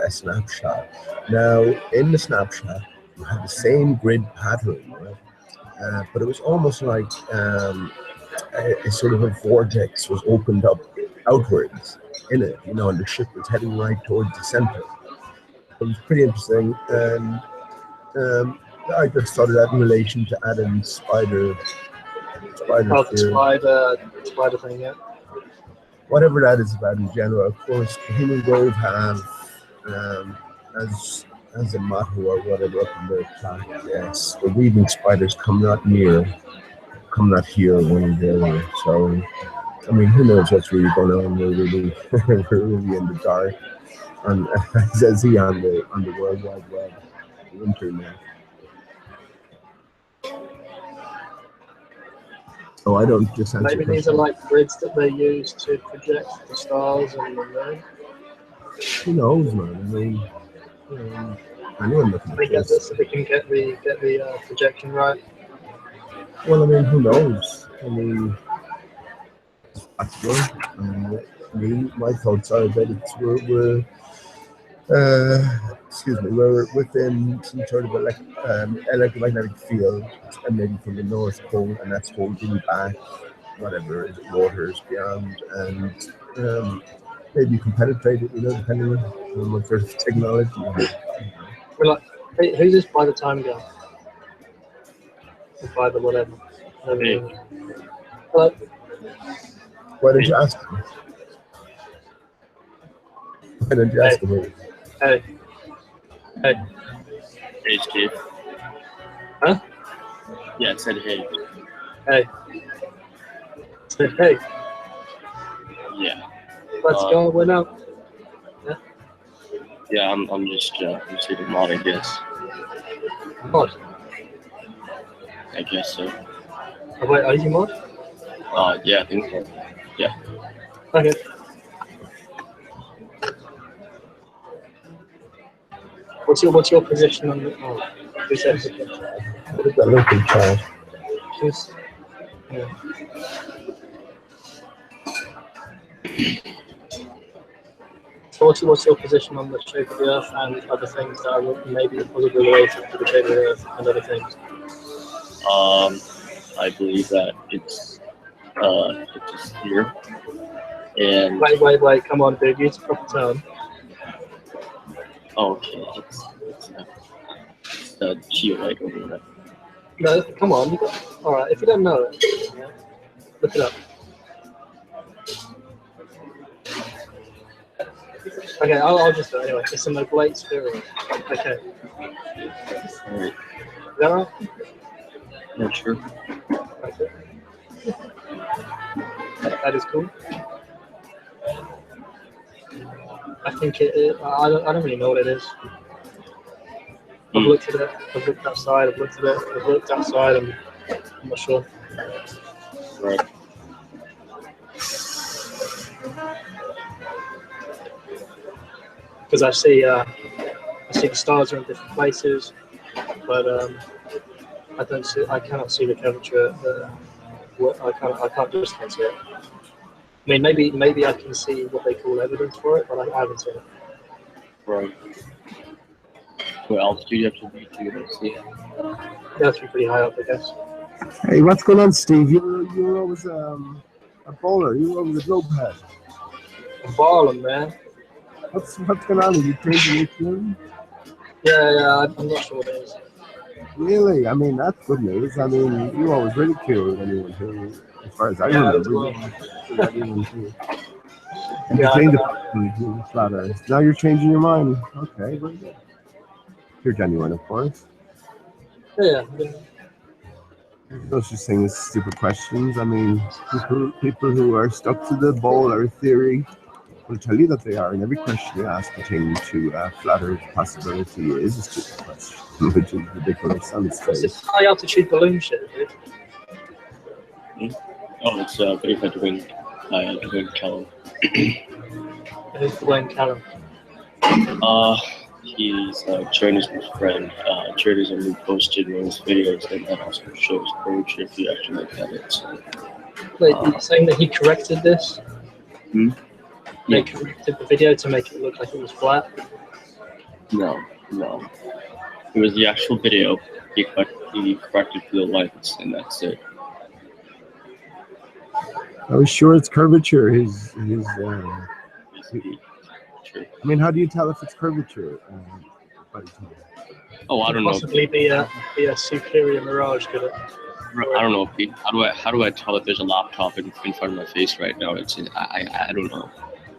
a snapshot. Now, in the snapshot, you had the same grid pattern, right? But it was almost like a sort of a vortex was opened up outwards in it, you know, and the ship was heading right towards the center. It was pretty interesting, and I just thought of that in relation to Adam's spider thing, yeah. Whatever that is about in general. Of course, the Human Grove have as a motto or whatever up in their plaque, yes, the weaving spiders come not near, come not here, one or the other. So I mean, who knows what's really going on? We're really, we're really in the dark. And says he on the World Wide Web, the internet. Oh, I don't just answer. Maybe these are like grids that they use to project the stars and the moon. Who knows, man? I mean, anyone looking at this. So they can get the projection right. Well, I mean, who knows? I mean, that's good. My thoughts are that we're within some sort of electromagnetic field, and maybe from the North Pole, and that's holding back whatever is waters beyond, and maybe you can penetrate it, depending on what sort of technology you have. We're like, hey, who's this by the time guy? Or by the whatever. Hello? Why didn't you ask him? Why didn't you ask him? Hey. Hey, Steve. Huh? Yeah, it said hey. Hey. Said hey. Yeah. Let's go. Went out. Yeah. Yeah, I'm just the mod, I guess. Mod? I guess so. Oh, wait, are you mod? Yeah, I think so. Yeah. Okay. What's your position on the? Oh, who said it? What is that looking for? Who's? Yeah. So what's your position on the shape of the Earth and other things that are maybe possibly related to the shape of the Earth and other things? I believe that it's a sphere. And Wait, come on, dude, use a proper term. Okay, it's a geolite over there. No, come on, alright, if you don't know it, look it up. Okay, I'll just do it anyway. It's an oblate spheroid. Okay. Alright. Is that right? Not sure. That's it. That is cool. I think I don't really know what it is. I've looked at it, I've looked outside, I've looked at it, I've looked outside, and I'm not sure. Right. Because I see the stars are in different places, but I cannot see the curvature. I can't just see it. I mean, maybe I can see what they call evidence for it, but I haven't seen it. Right. What altitude you have to be to see it? It has to be pretty high up, I guess. Hey, what's going on, Steve? You're always a bowler. You're always a globe head. I'm balling, man. What's going on? Are you changing your tune? Yeah, I'm not sure what it is. Really? I mean, that's good news. I mean, you always ridiculed anyone who, as far as I remember. Well. And you changed the flat earth. Now you're changing your mind. Okay, very good. You're genuine, of course. Yeah. No such thing as stupid questions. I mean, people who are stuck to the ball earth theory will tell you that they are, and every question you ask pertaining to flat earth possibility is a stupid question, which is ridiculous on its face. It's high altitude balloon shit, dude. Oh, it's very much Dwayne Callum. Who's Dwayne Callum? He's China's friend. China's only posted one of his videos, and that also shows curvature if you actually look at it. So, Wait, you're saying that he corrected this? Hmm? They corrected the video to make it look like it was flat? No. It was the actual video. He corrected for the lights, and that's it. I was sure it's curvature. I mean, how do you tell if it's curvature? Oh, I don't know. Possibly be a superior mirage, could it? I don't know, Pete. How do I tell if there's a laptop in front of my face right now? I don't know.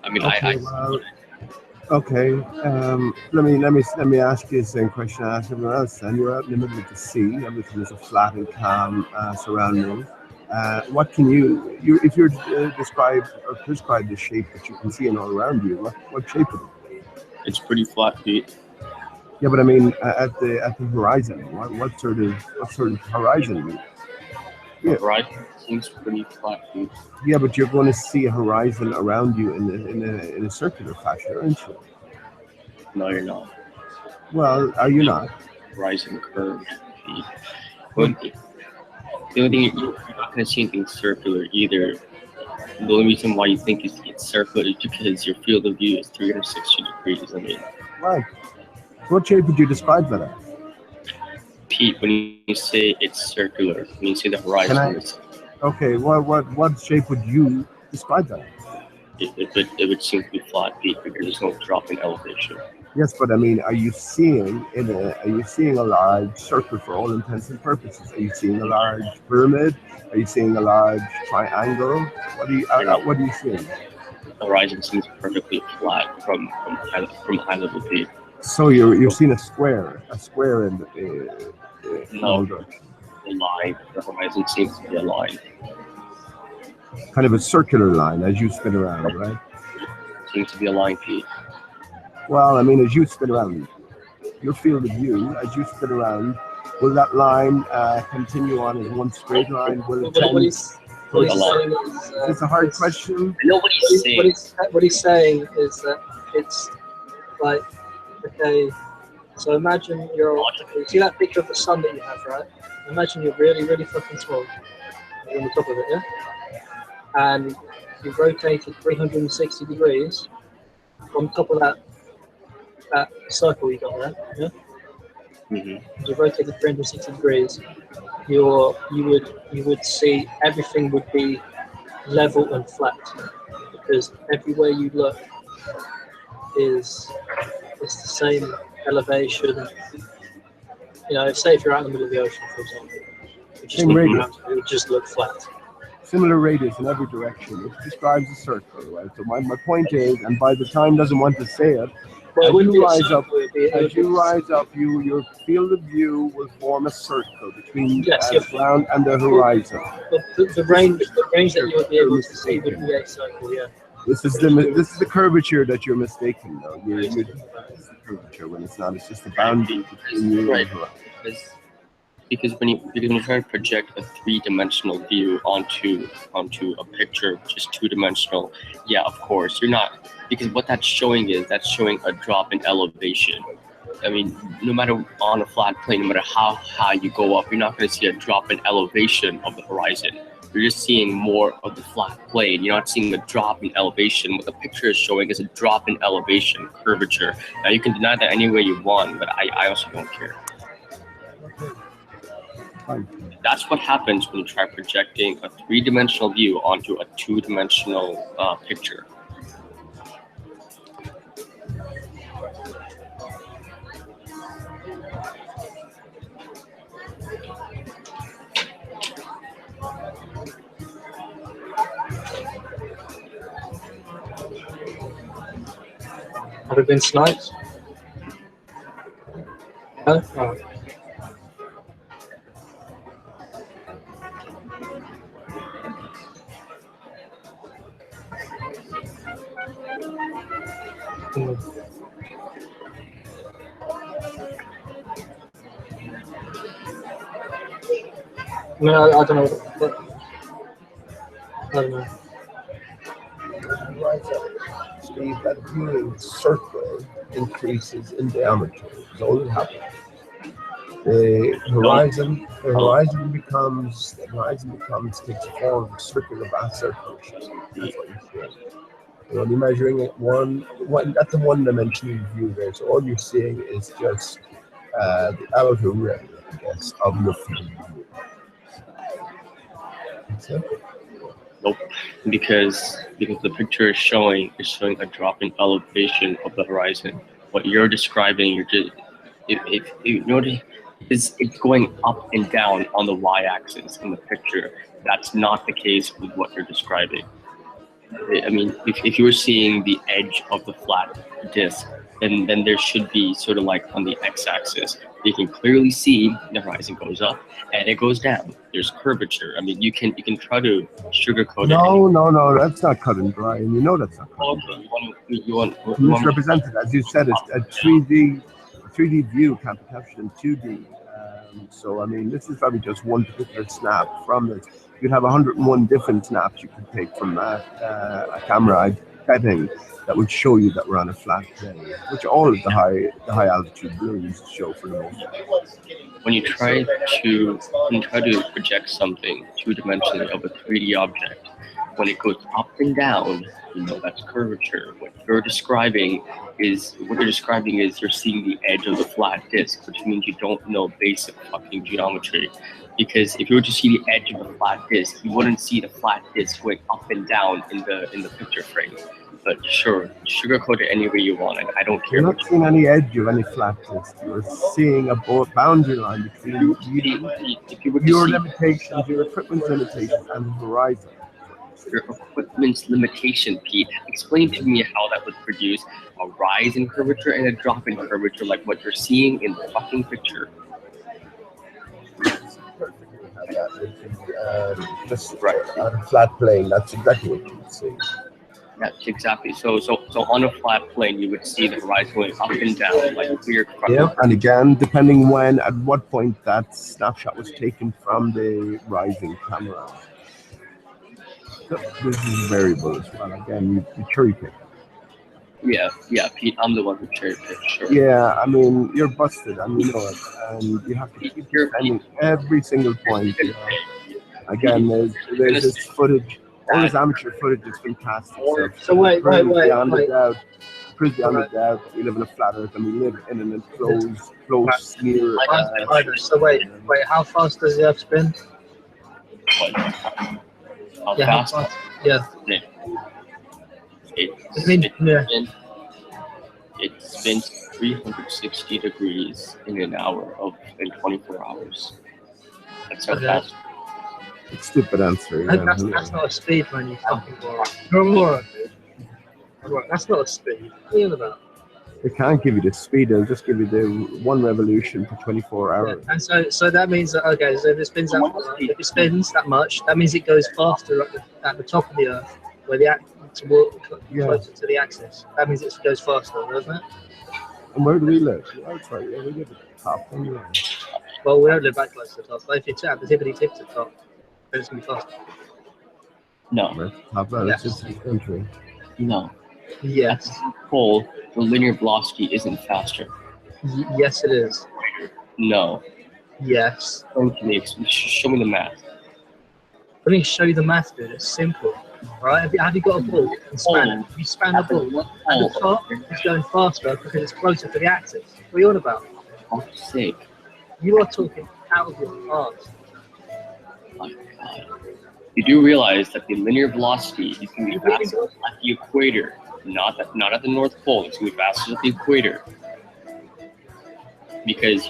I mean, okay, okay. Let me ask you the same question I asked everyone else. Then you're out in the middle of the sea. Everything is a flat and calm surrounding. What can you if you're describe or prescribe the shape that you can see and all around you? What shape is it? It's pretty flat, Pete. Yeah, but I mean at the horizon. What sort of horizon? Yeah. The horizon seems pretty flat, Pete. Yeah, but you're going to see a horizon around you in a circular fashion, aren't you? No, you're not. Well, are you not? Horizon curved, Pete. But the only thing you're not going to see anything circular either. The only reason why you think it's circular is because your field of view is 360 degrees. I mean, Right. What shape would you describe that as? Pete, when you say it's circular, when you say the horizon is, Okay, what shape would you describe that as? it would seem to be flat, Pete, because there's no drop in elevation. Yes, but I mean, are you seeing a large circle for all intents and purposes? Are you seeing a large pyramid? Are you seeing a large triangle? What are you seeing? The horizon seems perfectly flat from high level, Pete. So you're seeing a square in No, the line. The horizon seems to be a line. kind of a circular line as you spin around, right? Seems to be a line, Pete. Well, I mean, as you spin around, your field of view, as you spin around, will that line continue on as one straight line? Will it What he's saying is, it's a hard question. what he's saying is that it's like, okay, so imagine you see that picture of the sun that you have, right? Imagine you're really, really fucking small. You're on the top of it, yeah? And you rotated 360 degrees on top of that circle you got there, yeah? Mm-hmm. You rotated 360 degrees, you would see everything would be level and flat, because everywhere you look is the same elevation. You know, say if you're out in the middle of the ocean, for example, it would just look flat. Similar radius in every direction. It describes a circle, right? So my point is, and by the time doesn't want to say it, as you rise up, your field of view will form a circle between the ground and the horizon. The range that you would be able to see would be a circle, yeah. This is the curvature that you're mistaken, though. It's the curvature when it's not. It's just the boundary between you and the horizon. Because when you're trying to project a three-dimensional view onto a picture which is two-dimensional, yeah, of course you're not, because what that's showing a drop in elevation. I mean, no matter on a flat plane, no matter how high you go up, you're not going to see a drop in elevation of the horizon. You're just seeing more of the flat plane. You're not seeing a drop in elevation. What the picture is showing is a drop in elevation, curvature. Now you can deny that any way you want, but I also don't care. That's what happens when you try projecting a three-dimensional view onto a two-dimensional picture. Have it been sniped? No? Oh. No, I don't know. I don't know. Steve, that viewing circle increases in diameter. That's all that happens. The horizon takes a form of circular vast circle. That's what you're seeing. You're only measuring it at the one-dimensional view there. So all you're seeing is just the outer rim, I guess, of your field of view. That's it. Nope, because the picture is showing a drop in elevation of the horizon. What you're describing, it's going up and down on the y-axis in the picture. That's not the case with what you're describing. I mean, if you were seeing the edge of the flat disc, then there should be sort of like on the x-axis, You can clearly see the horizon goes up and it goes down. There's curvature. I mean, you can try to sugarcoat it. No, that's not cut and dry, and you know that's not cut and dry. Okay, you want Misrepresented, as you said, it's a 3D view can't be captured in 2D. So I mean, this is probably just one particular snap from this. You'd have 101 different snaps you could take from that a camera setting that would show you that we're on a flat plane, which all of the high altitude balloons show for the most part. when you try to project something two-dimensionally of a 3D object, when it goes up and down, you know that's curvature. What you're describing is you're seeing the edge of the flat disk, which means you don't know basic fucking geometry. Because if you were to see the edge of the flat disk, you wouldn't see the flat disk going up and down in the picture frame. But sure, sugarcoat it any way you want, and I don't care. You're not seeing any edge of any flat disk. You're seeing a boundary line between your limitations, your equipment's limitations, and the horizon. Your equipment's limitation, Pete. Explain to me how that would produce a rise in curvature and a drop in curvature like what you're seeing in the fucking picture. Just right on a flat plane, that's exactly what you would see. Yeah, exactly. So on a flat plane, you would see the horizon going up and down like a weird. Yeah, and again, depending at what point that snapshot was taken from the rising camera. So this is variable as well. Again, you cherry pick. Yeah, Pete, I'm the one who cherry picked. Sure. Yeah, I mean, you're busted, and you know it, and you have to keep defending every single point. You know? Again, there's this footage. All this amateur footage is fantastic. So wait. Proves beyond the doubt that we live in a flat Earth and we live in an enclosed near. So wait, how fast does the Earth spin? How fast? Yeah. It spins 360 degrees in an hour in 24 hours. That's how fast. Stupid answer. Yeah. That's not a speed, man. You fucking moron. That's not a speed. What are you on about? They can't give you the speed. They'll just give you the one revolution per 24 hours. Yeah. And so that means that so if it spins that much, that means it goes faster at the top of the Earth, where closer to the axis. That means it goes faster, doesn't it? And where do we live? That's right. Yeah, we live at the top. Anyway. Well, we don't live that close to the top. But if you tap the tippity tip to the top, then it's gonna be faster. No. Yes. No. Yes. Pole, the linear velocity isn't faster. Yes, it is. No. Yes. Show me the math. Let me show you the math, dude. It's simple. Right? Have you got a ball and span it? You span the ball. At the top, it's going faster because it's closer to the axis. What are you on about? For fuck's sake. You are talking out of your arse. My God. You do realize that the linear velocity is going to be faster at the equator, not at the North Pole. It's going to be faster at the equator. Because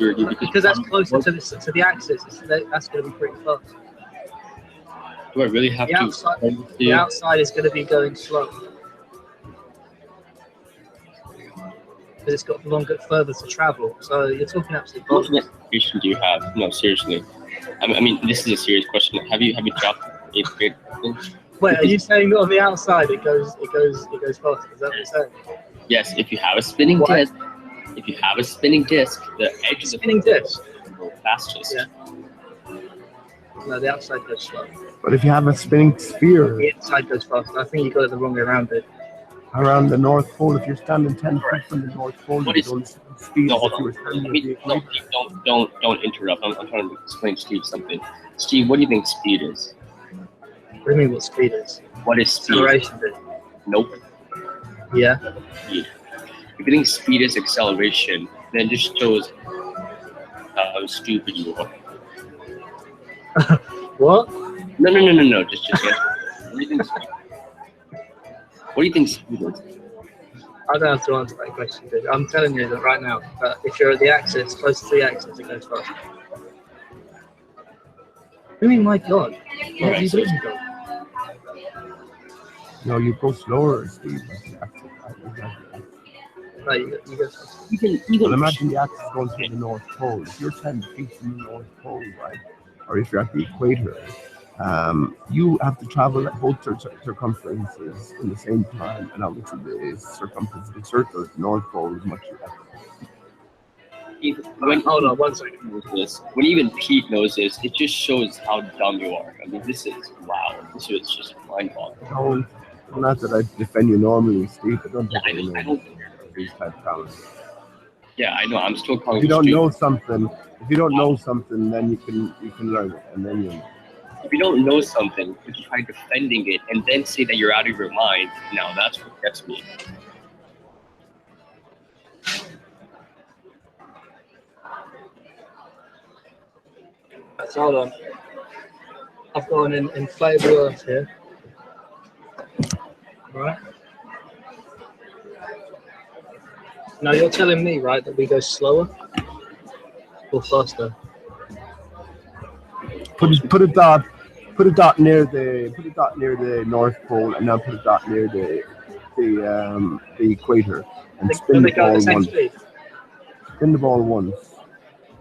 that's closer to the axis. That's going to be pretty fast. Do I really have to? The outside is going to be going slow. Because it's got further to travel. So you're talking absolutely. What information do you have? No, seriously. I mean, this is a serious question. Have you dropped 8th grade? Wait, are you saying on the outside it goes faster? Is that what you're saying? Yes. If you have a spinning disc, the edge of the spinning disc will go fastest. Yeah. No, the outside goes slow. But if you have a spinning sphere, the inside goes faster. I think you got it the wrong way around it. Around the North Pole, if you're standing 10 feet from the North Pole, what you is, don't speed. No, hold on. Don't interrupt. I'm trying to explain to Steve something. Steve, what do you think speed is? What do you mean what speed is? What is speed? Acceleration. Nope. Yeah. Speed. If you think speed is acceleration, then it just shows how stupid you are. What? No. Just answer. What do you think speed is? What do you think speed is? I don't have to answer that question, dude. I'm telling you that right now. If you're at the axis, close to the axis, it goes faster. What do you mean, my God? What are you doing, God? No, you go slower, Steve. Right, you go. Well, imagine the axis going to the North Pole. If you're 10 feet from the North Pole, right, or if you're at the equator, you have to travel at both circumferences in the same time, and obviously the circumference of the circle at the North Pole is much less. Hold on, 1 second. When even Pete knows this, it just shows how dumb you are. I mean, this is wow. This is just mind-boggling. Not that I defend you normally, Steve. I don't Yeah, think I don't. these type of comments. Yeah, I know. I'm still calling. If you don't know something, then you can learn it, and then you know. If you don't know something, if you try defending it and then say that you're out of your mind, now that's what gets me. So hold on. I've got an inflatable earth here. Right. Now you're telling me, right, that we go slower or faster? Put a dot near the North Pole, and now put a dot near the equator, and spin the ball once. Spin the ball once.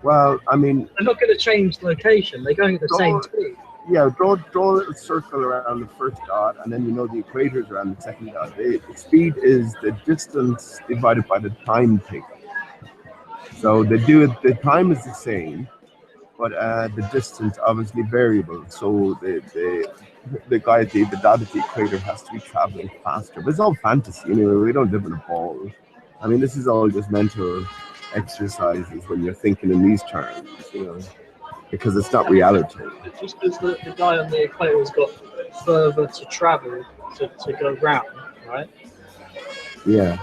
Well, I mean, they're not going to change location. They're going at the same speed. Yeah, draw a little circle around the first dot, and then you know the equator's around the second dot. The speed is the distance divided by the time taken. So they do it. The time is the same, but the distance obviously variable. So the guy at the dot at the equator has to be traveling faster. But it's all fantasy anyway. We don't live in a ball. I mean, this is all just mental exercises when you're thinking in these terms, you know, because it's not reality. Just because the guy on the equator has got further to travel to go round, right? Yeah.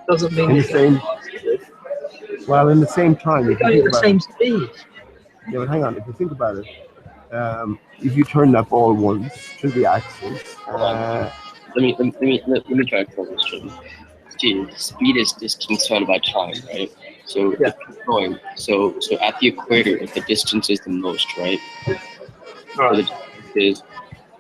Doesn't mean in the same. Well, in the same time, they're going at the same speed. Yeah, but hang on. If you think about it, if you turn that ball once to the axis, let me try to explain this to you. Steve, speed is distance divided by time, right? So if you're going, so at the equator, if the distance is the most, right? So the distance is,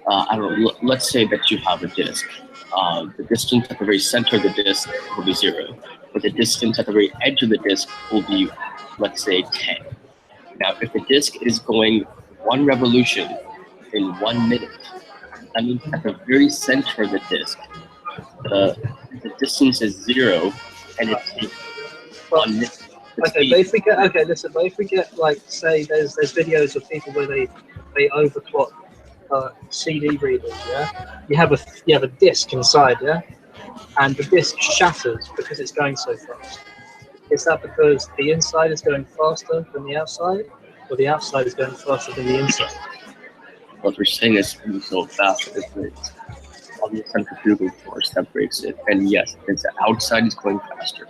I don't know. Let's say that you have a disk. The distance at the very center of the disk will be 0, but the distance at the very edge of the disk will be, let's say, 10. Now, if the disk is going 1 revolution in 1 minute, that means at the very center of the disk, the distance is 0, and it takes 1 minute. Okay, but if we get like, say there's videos of people where they overclock CD readers, yeah. You have a disc inside, yeah, and the disc shatters because it's going so fast. Is that because the inside is going faster than the outside, or the outside is going faster than the inside? What we're saying is moving so fast that it's on the centrifugal force that breaks it. And yes, it's the outside is going faster.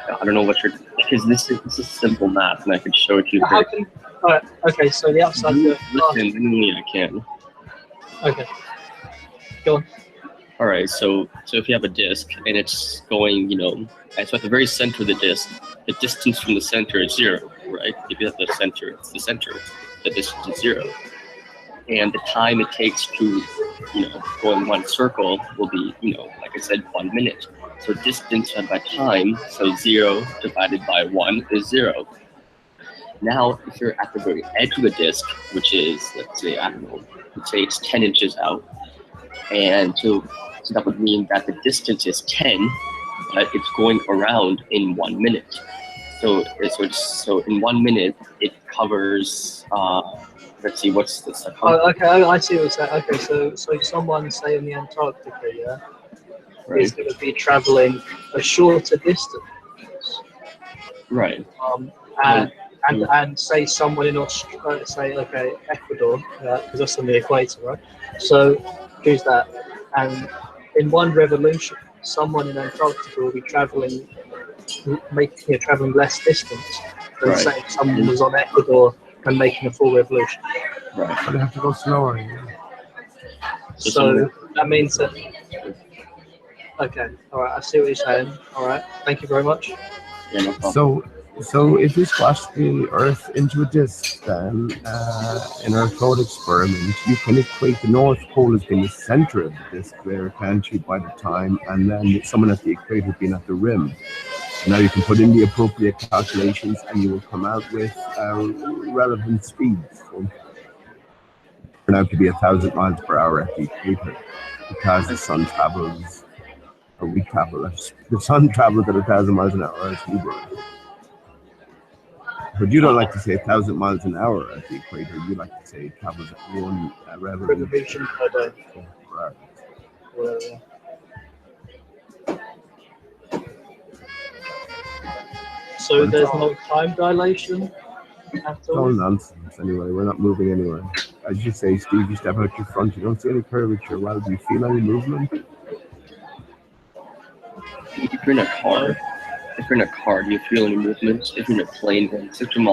Now, I don't know what you're, because this is simple math, and I could show it to you. Alright, okay, so the outside. Listen, I can. Okay. Go on. All right, so if you have a disk and it's going, you know, and so at the very center of the disk, the distance from the center is 0, right? If you have the center, it's the center. The distance is 0. And the time it takes to, you know, go in 1 circle will be, you know, like I said, 1 minute. So distance divided by time, so 0 divided by 1 is 0. Now, if you're at the very edge of the disk, which is, let's say, I don't know, let's say it's 10 inches out, and so that would mean that the distance is 10, but it's going around in 1 minute. So in 1 minute, it covers, let's see, what's the circumference? Oh, okay, I see what you're saying. Okay, so someone, say in the Antarctica, yeah, right, is going to be traveling a shorter distance. Right. And say someone in Australia, say, okay, Ecuador, because that's on the equator, right? So choose that, and in 1 revolution, someone in Antarctica will be traveling less distance than right. say someone was on Ecuador and making a full revolution. Right. But they have to go slower. Yeah. So that means that. Okay, all right, I see what you're saying. All right, thank you very much. Yeah, no problem. So So if you squash the Earth into a disk, then in our thought experiment, you can equate the North Pole as being the center of the disk there, can't you, by the time, and then someone at the equator being at the rim. Now you can put in the appropriate calculations and you will come out with relevant speeds. So turn out to be 1,000 miles per hour at the equator because the sun travels, or we travel, the sun travels at 1,000 miles an hour as we do. But you don't like to say 1,000 miles an hour at the equator. You like to say it travels at one revolution per day. per hour. So there's no time dilation at all? All nonsense anyway. We're not moving anywhere. As you say, Steve, you step out your front, you don't see any curvature. Well, do you feel any movement? If you're in a car, do you feel any movement? If you're in a plane going 600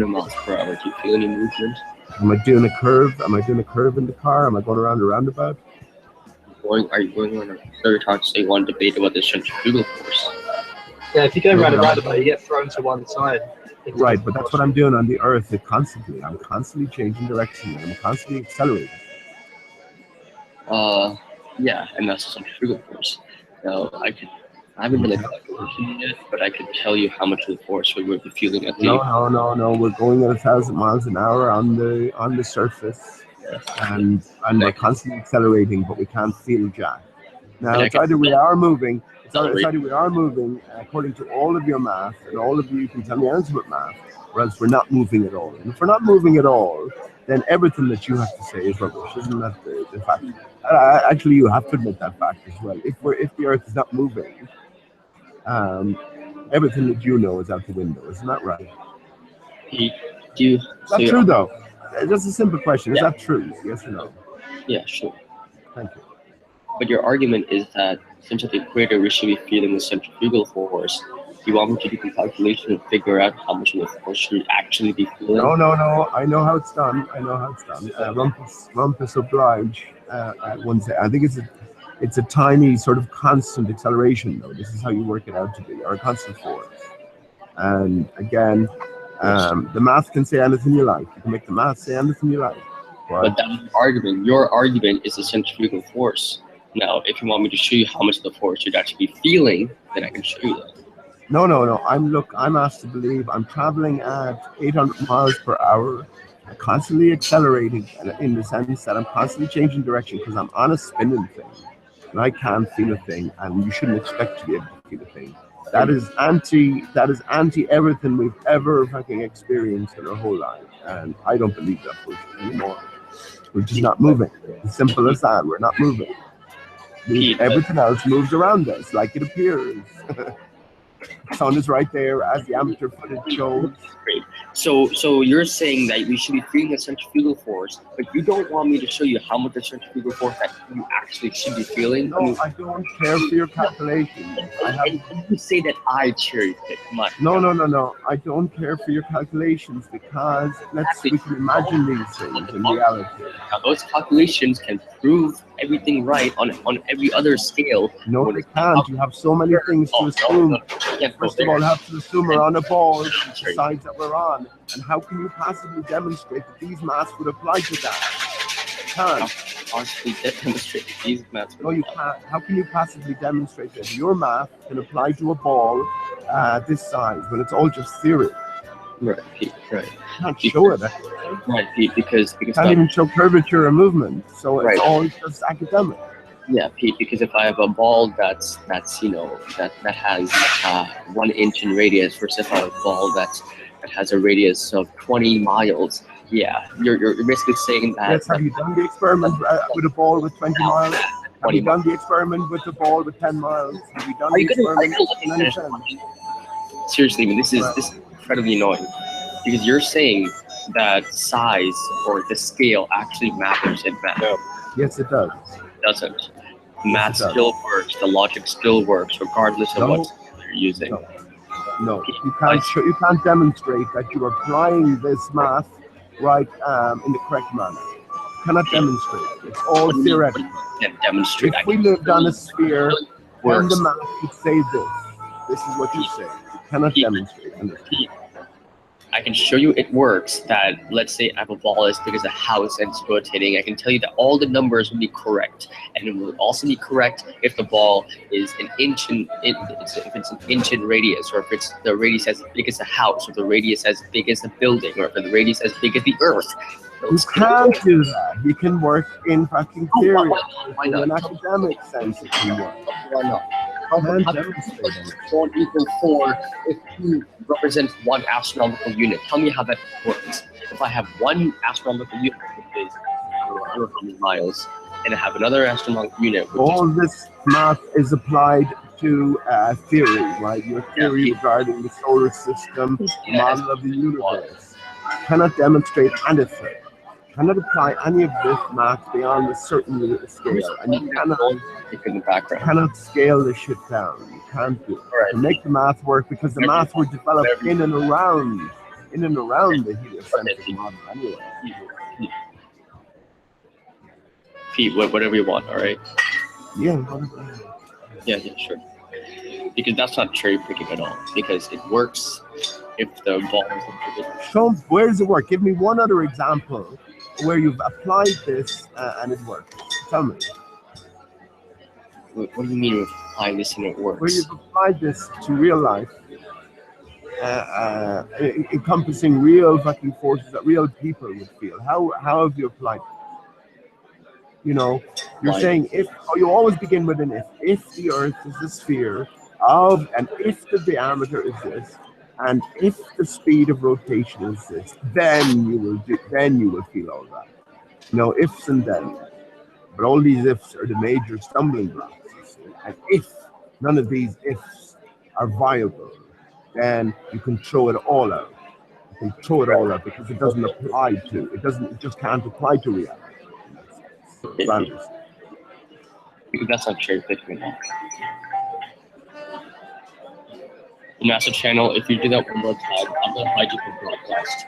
miles per hour, do you feel any movement? Am I doing a curve? Am I doing a curve in the car? Am I going around a roundabout? Are you going on a third talk to say one debate about the centrifugal force? Yeah, if you go around a roundabout, you get thrown to one side. Right, but that's what I'm doing on the Earth constantly. I'm constantly changing direction. I'm constantly accelerating. Yeah, and that's the centrifugal force. Now, I haven't done a calculation yet, but I could tell you how much of the force we would be feeling at the... No. We're going at 1,000 miles an hour on the surface, and we're constantly accelerating, but we can't feel jack. Now, it's either we are moving. It's either we are moving according to all of your math, and all of you can tell me answer with math, or else we're not moving at all. And if we're not moving at all, then everything that you have to say is rubbish. Isn't that the fact? Actually, you have to admit that fact as well. If the Earth is not moving, everything that you know is out the window. Isn't that right? That's true, though. Just a simple question. Is that true? Yes or no? Yeah, sure. Thank you. But your argument is that since at the equator we should be feeling the centrifugal force, you want me to do the calculation and figure out how much of the force should actually be feeling? No. I know how it's done. Rumpus oblige. I think it's a tiny sort of constant acceleration, though. This is how you work it out to be, or a constant force. And again, the math can say anything you like. You can make the math say anything you like. But that's the argument. Your argument is the centrifugal force. Now, if you want me to show you how much of the force you'd actually be feeling, then I can show you that. No. I'm asked to believe I'm traveling at 800 miles per hour, constantly accelerating in the sense that I'm constantly changing direction because I'm on a spinning thing, and I can't feel a thing, and you shouldn't expect to be able to feel a thing. That is anti everything we've ever fucking experienced in our whole life, and I don't believe that bullshit anymore. We're just not moving. As simple as that. We're not moving. Everything else moves around us like it appears. The sun is right there, as the amateur footage shows. Great. So you're saying that we should be feeling the centrifugal force, but you don't want me to show you how much the centrifugal force that you actually should be feeling? No, I don't care for your calculations. You say that I cherry pick. No. I don't care for your calculations because we can imagine these things in reality. Now, those calculations can prove everything right on every other scale. No, they can't. You have so many things to assume. First of all, you have to assume we're on a ball, the sides that we're on. And how can you possibly demonstrate that these maths would apply to that? You can't. Possibly demonstrate that these maths would No, you can't. How can you possibly demonstrate that your math can apply to a ball this size when it's all just theory? Right, Pete, right. You can't show it. Right, Pete, because you can't even show curvature or movement. So it's all just academic. Yeah, Pete, because if I have a ball that has 1 inch in radius versus if I have a ball that has a radius of 20 miles, yeah, you're basically saying that. Yes, have you done the experiment with a ball with 20 miles? Have you done the experiment with a ball with 10 miles? Have you done the experiment with 10? Seriously, I mean, this is incredibly annoying because you're saying that size or the scale actually matters in math. Yes, it does. Doesn't. Math still works. The logic still works, regardless of what you're using. No, you can't demonstrate that you're applying this math right in the correct manner. You cannot demonstrate. It's all theoretical. Demonstrate. If we lived on a sphere, then the math would say this. This is what you say. cannot demonstrate. I can show you it works. That let's say I have a ball as big as a house and it's rotating. I can tell you that all the numbers will be correct, and it will also be correct if the ball is an inch in if it's an inch in radius, or if it's the radius as big as a house, or the radius as big as a building, or if the radius as big as the Earth. You can't do that. You can work in fucking theory. Why not? In an academic sense, it can work. Why not? Can't demonstrate it. 4 equal 4 if you represent one astronomical unit. Tell me how that works. If I have one astronomical unit, which is how many miles, and I have another astronomical unit, which all this math is applied to theory, right? Your theory regarding the solar system, model of the universe. Cannot demonstrate anything. Cannot apply any of this math beyond a certain unit scale, and you cannot scale this shit down. You can't do it. To make the math work, because the math were developed in and around the heliocentric model anyway. Pete, whatever you want, all right? Yeah, whatever. Yeah, sure. Because that's not cherry picking at all. Because it works if the ball is. So where does it work? Give me one other example where you've applied this and it works. Tell me. What do you mean with applying this and it works? Where you've applied this to real life, encompassing real fucking forces that real people would feel. How have you applied it? You know, you're saying you always begin with an if. If the Earth is a sphere and if the diameter is this, and if the speed of rotation is this, then you will feel all that. You know, ifs and then. But all these ifs are the major stumbling blocks. And if none of these ifs are viable, then you can throw it all out. You can throw it all out because it doesn't apply to. It just can't apply to reality. Because that's not cherry picking at all. The NASA channel, if you do that one more time, I'm going to hide you from broadcast.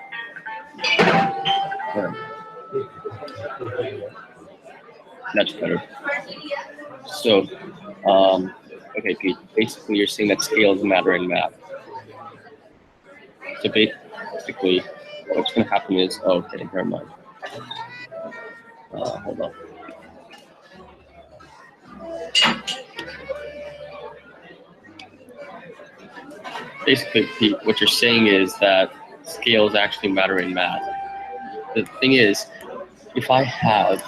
That's better. So, okay, Pete, basically you're saying that scales matter in math. So basically, what's going to happen is, okay, never mind. Hold on. Basically, Pete, what you're saying is that scales actually matter in math. The thing is, if I have,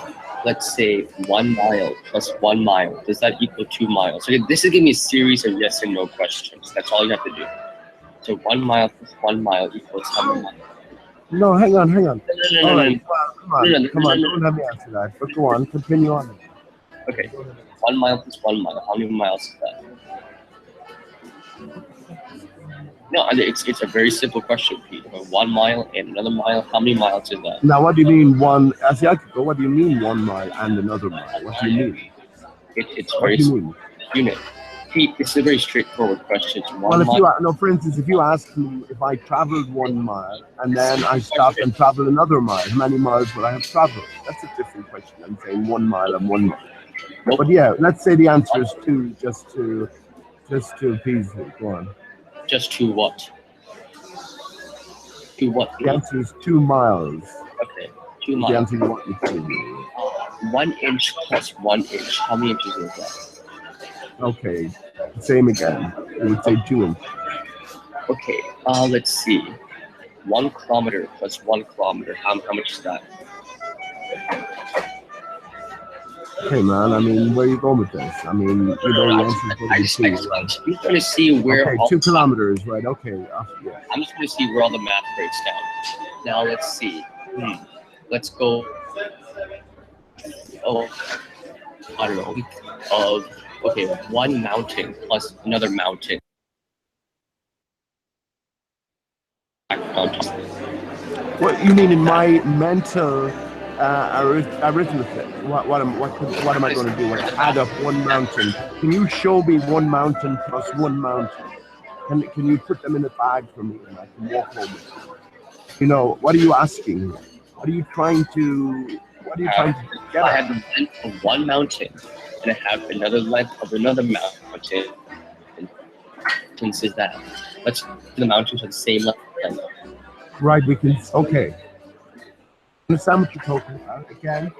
let's say, 1 mile plus 1 mile, does that equal 2 miles? So this is giving me a series of yes and no questions. That's all you have to do. So 1 mile plus 1 mile equals how many miles? No, hang on. No. All right, come on, don't let me answer that. But go on, continue on. Okay, 1 mile plus 1 mile, how many miles is that? No, it's a very simple question, Pete. 1 mile and another mile, how many miles is that? Now, what do you mean one? I could go. What do you mean 1 mile and another mile? What do you mean? It's very unit. Pete, it's a very straightforward question. For instance, if you ask me if I traveled 1 mile and then I stopped and traveled another mile, how many miles would I have traveled? That's a different question. I'm saying 1 mile and 1 mile. Nope. But yeah, let's say the answer is 2, just to appease me. Go on. Just to what? To what? The answer is 2 miles. Okay, 2 miles. The answer you want me to. 1 inch plus 1 inch. How many inches is that? Okay, same again. It would say 2 inches. Okay, let's see. 1 kilometer plus 1 kilometer. How much is that? Okay, man. I mean, where are you going with this? I mean, the answer is going to be 2. I'm just going to see where. Okay, 2 kilometers, right? Okay. Yeah. I'm just going to see where all the math breaks down. Now let's see. Let's go. Oh, I don't know. Okay, 1 mountain plus another mountain. What you mean in my mental arithmetic? What am I going to do? Add up 1 mountain. Can you show me 1 mountain plus 1 mountain? Can you put them in a bag for me and I can walk home with them? You know, what are you asking? What are you trying to get I at? have the length of 1 mountain and I have another length of another mountain. Since is that the mountains are the same level. Right, we can. Okay. Understand what you're talking about again?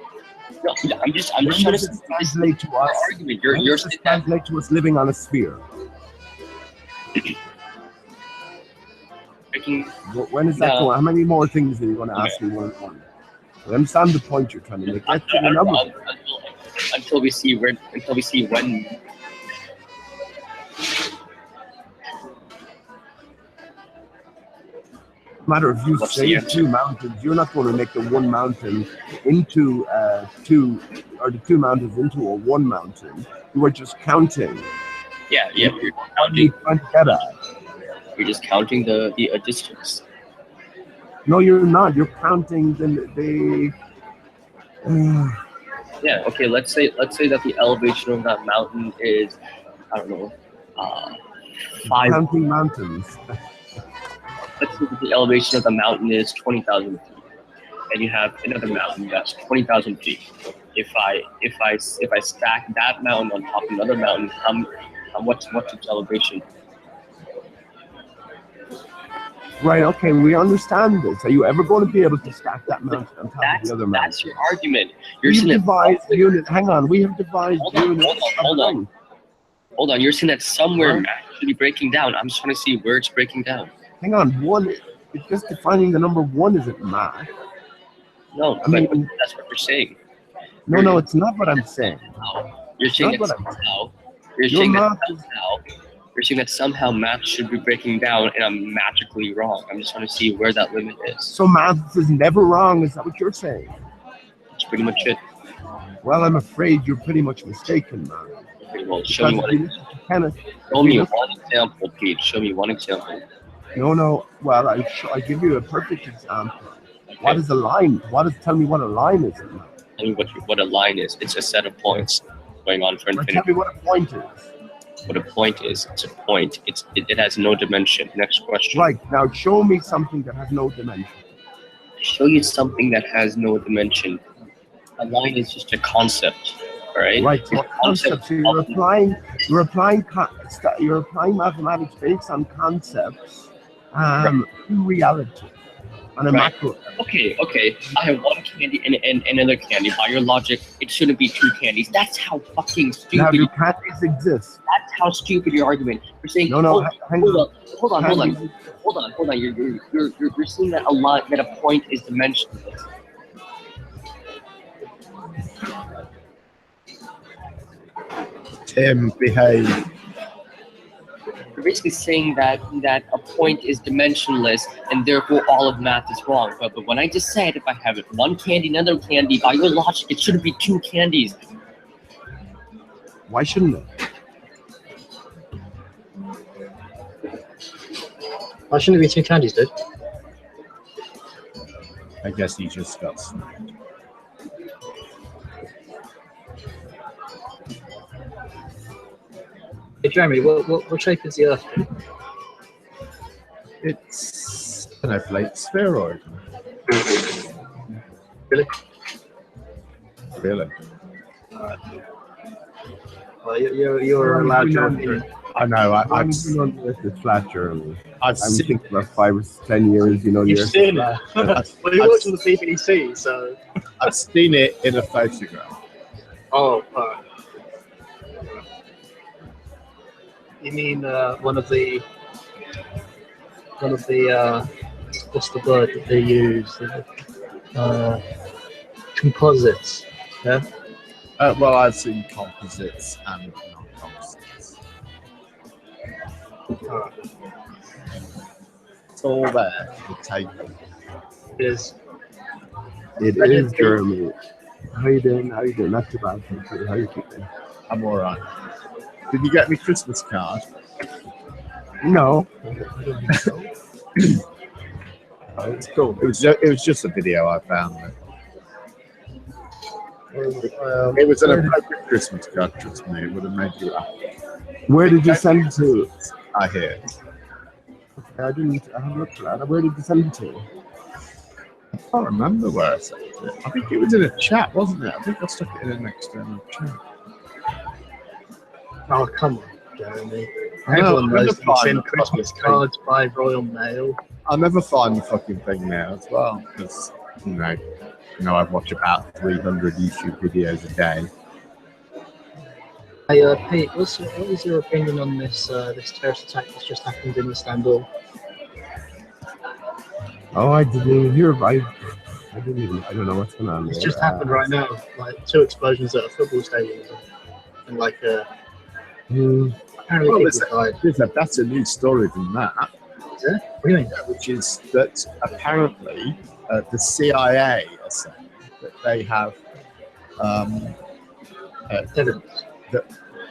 No, I'm just When trying does to it translate to us? argument. When You're does it saying that translate to us living on a sphere? breaking When is that down. going? How many more things are you going to ask me one on one? I understand the point you're trying to make. Get to the number. Until we see when. No matter if you What's say the answer? 2 mountains, you're not going to make the 1 mountain into 2, or the 2 mountains into a 1 mountain. You are just counting. Yeah. You're What are counting. you trying to get at? You're just counting the distance. No, you're not. You're counting the Yeah. Okay. Let's say that the elevation of that mountain is, I don't know, 5. counting mountains. Let's say that the elevation of the mountain is 20,000 feet, and you have another mountain that's 20,000 feet. If I stack that mountain on top of another mountain, what's its elevation? Right, okay, we understand this. Are you ever going to be able to stack that mountain on top of the other mountain? That's your argument. You're We've saying that devised unit. Hang on, we have devised units. Hold on. You're saying that somewhere math should be breaking down. I'm just trying to see where it's breaking down. Hang on, 1. It's just defining the number 1 isn't math. No, I mean, that's what you're saying. No, it's not what I'm saying. You're saying that somehow math should be breaking down, and I'm magically wrong. I'm just trying to see where that limit is. So math is never wrong. Is that what you're saying? That's pretty much it. Well, I'm afraid you're pretty much mistaken, man. Okay, well, show me one example, Pete. Show me one example. No. Well, I give you a perfect example. Okay. What is a line? Tell me what a line is. Tell me what a line is. It's a set of points going on for infinity. Tell me what a point is. What a point is. It's a point. It has no dimension. Next question. Right, now show me something that has no dimension. Show you something that has no dimension. A line is just a concept, all right? Right, so a concept. So you're applying mathematics based on concepts to reality on a macro. Okay. I have 1 candy and another candy. By your logic, it shouldn't be 2 candies. That's how fucking stupid. Now, do candies exist? That's how stupid your argument. You're saying, hold on. Hold on. You're saying that a point is dimensionless. Tim, behave. You're basically saying that a point is dimensionless and therefore all of math is wrong. But when I just said if I have 1 candy, another candy, by your logic, it shouldn't be 2 candies. Why shouldn't it? Why shouldn't it be 2 candies, dude? I guess he just got snapped. Hey, Jeremy, what shape is the Earth? It's an oblate spheroid. Really? Really? Well, you're allowed your opinion. I know. I've It's flat, Jeremy. I've I'm seen thinking about 5 or 10 years. You know, You've years. seen it. Well, you're watching the BBC, so. I've seen it in a photograph. Oh, alright. You mean one of the what's the word that they use? Composites. Yeah. Well, I've seen composites and non-composites. Alright. It's all there. The table. It is. It is, Jeremy. How you doing? Not too bad. How you keeping? I'm all right. Did you get me Christmas card? No. Oh, it's cool. It was just a video I found. It was an appropriate Christmas card, trust me. It would have made you laugh. Where did you send it to? I hear. I haven't looked at that. Where did you send it to? I can't remember where I sent it. I think it was in a chat, wasn't it? I think I stuck it in an external chat. Oh, come on, Jeremy. Everyone I knows never that you find send the Christmas fucking thing. cards by Royal Mail. I'll never find the fucking thing now as well because you know I watch about 300 YouTube videos a day. Hey, Pete, what is your opinion on this this terrorist attack that's just happened in Istanbul? Oh, I didn't even hear. I don't know what's going on. It's there. just happened right now, like 2 explosions at a football stadium, and like apparently Well, people died. there's a better news story than that. Is there? What do you mean? Which is that apparently the CIA are saying that they have Evidence. that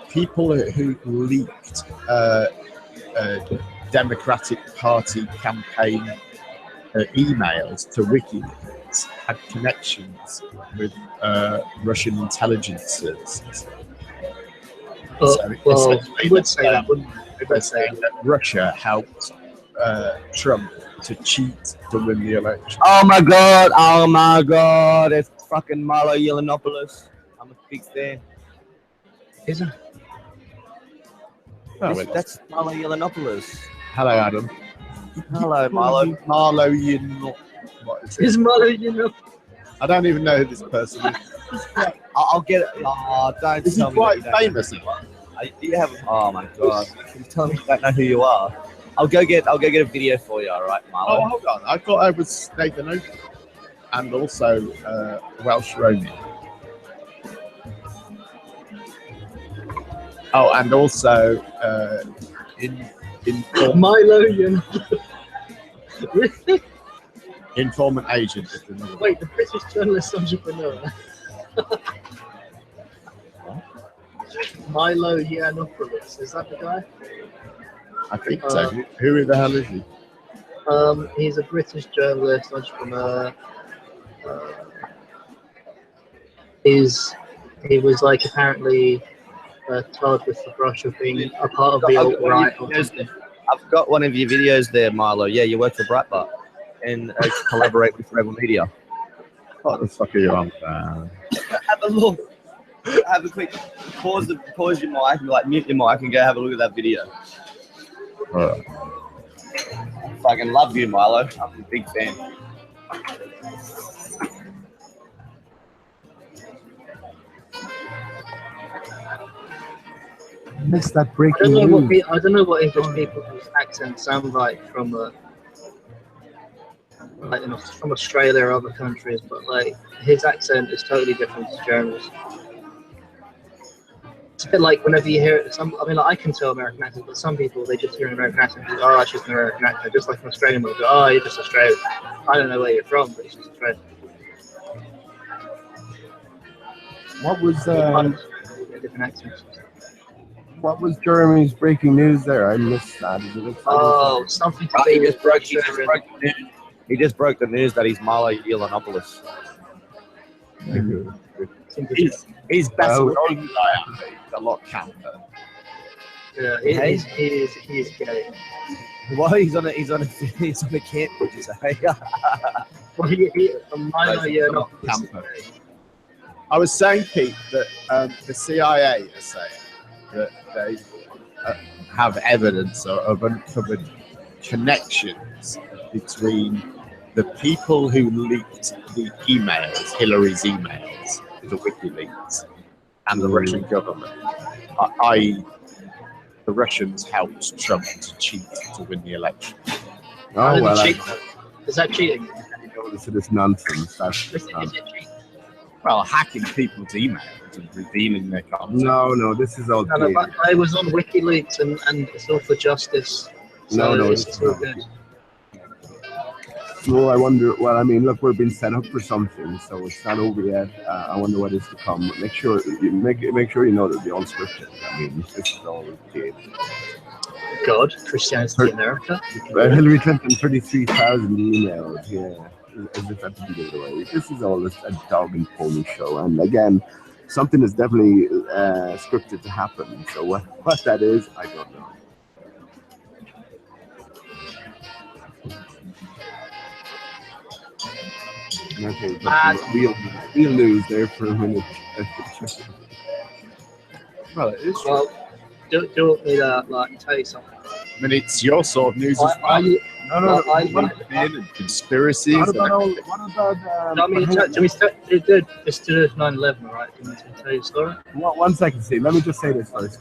people who leaked Democratic Party campaign emails to WikiLeaks had connections with Russian intelligence services. Well, they would say that, wouldn't they? They They're would say saying that Russia helped Trump to cheat to win the election. Oh my god, it's fucking Milo Yiannopoulos. I'm a big fan. Is it? Oh, wait, That's Milo Yiannopoulos. hello, Adam. Hello, Milo. Marlo, you not. What is it? Is Milo, you know? I don't even know who this person is. I'll get it. Oh, don't Is he tell me. quite that you don't famous? Do you have? Oh my god! Can you tell me you don't know who you are? I'll go get a video for you. All right, Marlo. Oh, hold on. I thought I was Nathan Oak and also Welsh Romeo. Oh, and also in Milo, you know? Really? informant agent. Is another one. Wait, the British journalist entrepreneur. Milo Yiannopoulos, is that the guy? I think so. Who the hell is he? He's a British journalist entrepreneur. He was like apparently charged with the brush of being a part of the alt-right or something. I've got one of your videos there, Milo. Yeah, you work for Breitbart and collaborate with Rebel Media. What the fuck are you on? Have a look. Have a quick pause your mic, like mute your mic, and go have a look at that video. I fucking love you, Milo. I'm a big fan. Missed that I breaking don't know news. I don't know what English people's accents sound like from from Australia or other countries, but like his accent is totally different to Germany's. It's a bit like whenever you hear it. I can tell American accents, but some people they just hear an American accent and go, "Oh, it's just an American accent," just like an Australian will go, "Oh, you're just Australian." I don't know where you're from, but it's just Australian. What was Different accents. what was Jeremy's breaking news there? I missed that. Oh, something to He do just with broke Russia. he just broke the news that he's Milo Yiannopoulos. He's better than I am. He's a lot camper. Yeah, he is gay. Well, he's on a camp, would you say? Well, not camper. I was saying, Pete, that the CIA are saying that they have evidence of uncovered connections between the people who leaked the emails, Hillary's emails, to WikiLeaks, and the Russian government. I.e., the Russians helped Trump to cheat to win the election. Oh, well. Is that cheating? To this nonsense. That's Is it cheating? well, hacking people's emails and revealing their content. No, this is all No, but I was on WikiLeaks and it's all for justice. So it's all good. Well, I wonder. Well, I mean, look, we're being set up for something, so it's not over yet. I wonder what is to come. Make sure you know that the unscripted. I mean, this is all good. God, Christianity in America. Hillary Clinton, 33,000 emails. Yeah, as if that didn't give it away. This is all a dog and pony show, and again, something is definitely scripted to happen. So what that is, I don't know. Okay, but we'll lose there for a minute. Well, Do you want me to like tell you something? I mean, it's your sort of news as well. Are you? No. I- And conspiracies. What about and- I mean, dude, it's to 9/11, right? Do you want me to tell you a story? One second, Steve. Let me just say this first.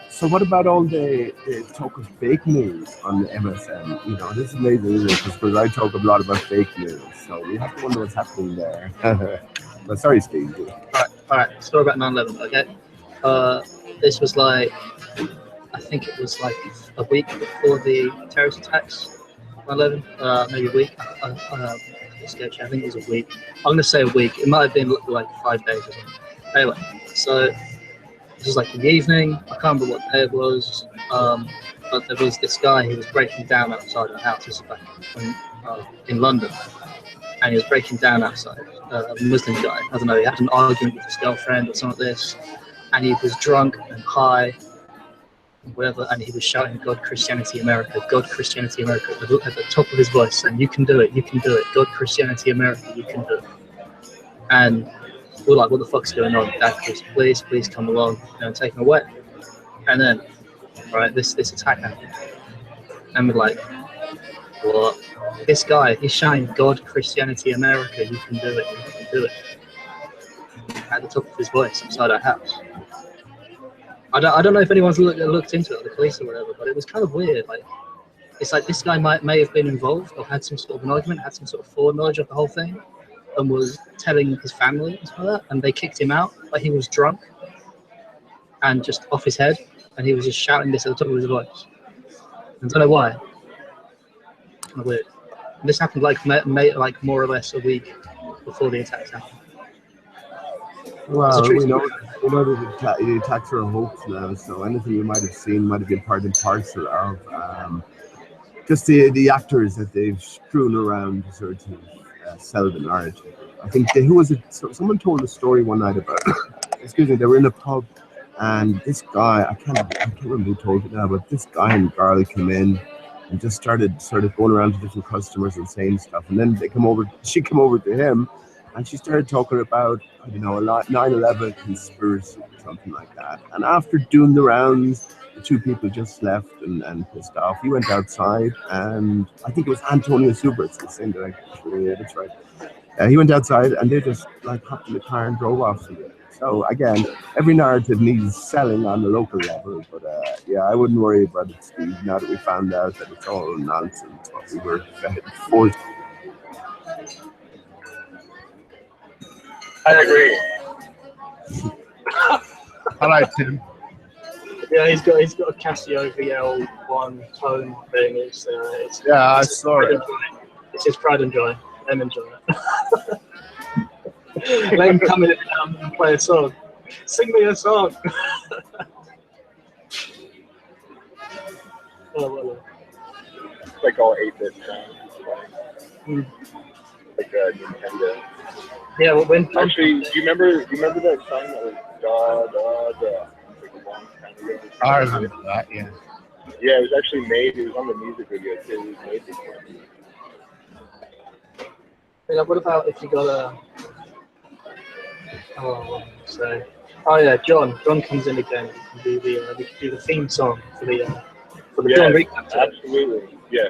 So what about all the talk of fake news on the MSN? You know, this is amazing, isn't it? Because I talk a lot about fake news, so we have to wonder what's happening there. But sorry, Steve. All right. Story about 9/11. Okay. This was like, I think it was like a week before the terrorist attacks. 9/11, maybe a week. Sketchy. I think it was a week. I'm gonna say a week. It might have been like 5 days or something. Anyway, so this was like in the evening. I can't remember what day it was. But there was this guy who was breaking down outside the house. This was back in London, and he was breaking down outside. A Muslim guy. I don't know. He had an argument with his girlfriend or something like this, and he was drunk and high. Whatever, and he was shouting, "God, Christianity, America! God, Christianity, America!" at the top of his voice, saying, "You can do it! You can do it! God, Christianity, America! You can do it!" And we're like, "What the fuck's going on? Dad, please come along, and take him away." And then, right, this attack happened, and we're like, "What? This guy, he's shouting, God, Christianity, America! You can do it! You can do it!" At the top of his voice, outside our house. I don't know if anyone's looked into it, the police or whatever, but it was kind of weird. Like, it's like this guy may have been involved or had some sort of an argument, had some sort of foreknowledge of the whole thing, and was telling his family and stuff like that, and they kicked him out. Like, he was drunk and just off his head, and he was just shouting this at the top of his voice. I don't know why. Kind of weird. And this happened like more or less a week before the attacks happened. Well, we know that the attacks are a hoax now, so anything you might have seen might have been part and parcel of just the actors that they've strewn around to sort of sell the narrative. I think who was it? Someone told a story one night about. Excuse me, they were in a pub, and this guy, I can't remember who told it now, but this guy and girl came in and just started sort of going around to different customers and saying stuff, and then she came over to him. And she started talking about, I don't know, a 9/11 conspiracy, something like that. And after doing the rounds, the two people just left and pissed off. He went outside, and I think it was Antonio Suberts, the same director. Yeah, that's right. He went outside, and they just like hopped in the car and drove off somewhere. So again, every narrative needs selling on the local level. But yeah, I wouldn't worry about it, Steve. Now that we found out that it's all nonsense, what we were forced. I agree. Hello, Tim. Yeah, he's got a Casio VL1 tone thing. It's Yeah, I saw it. It's his pride and joy. Let him enjoy it. Let him come in and play a song. Sing me a song. Well. It's like all 8-bit sounds. Like Nintendo. Yeah, well, when actually, do you remember that song that was da da da? Like a long time ago. I remember that. Yeah. Yeah, it was actually made. It was on the music video too. It was made before. Yeah, what about if you got a? Oh yeah, John comes in again. We can do the theme song for the John recap. Absolutely. Yeah.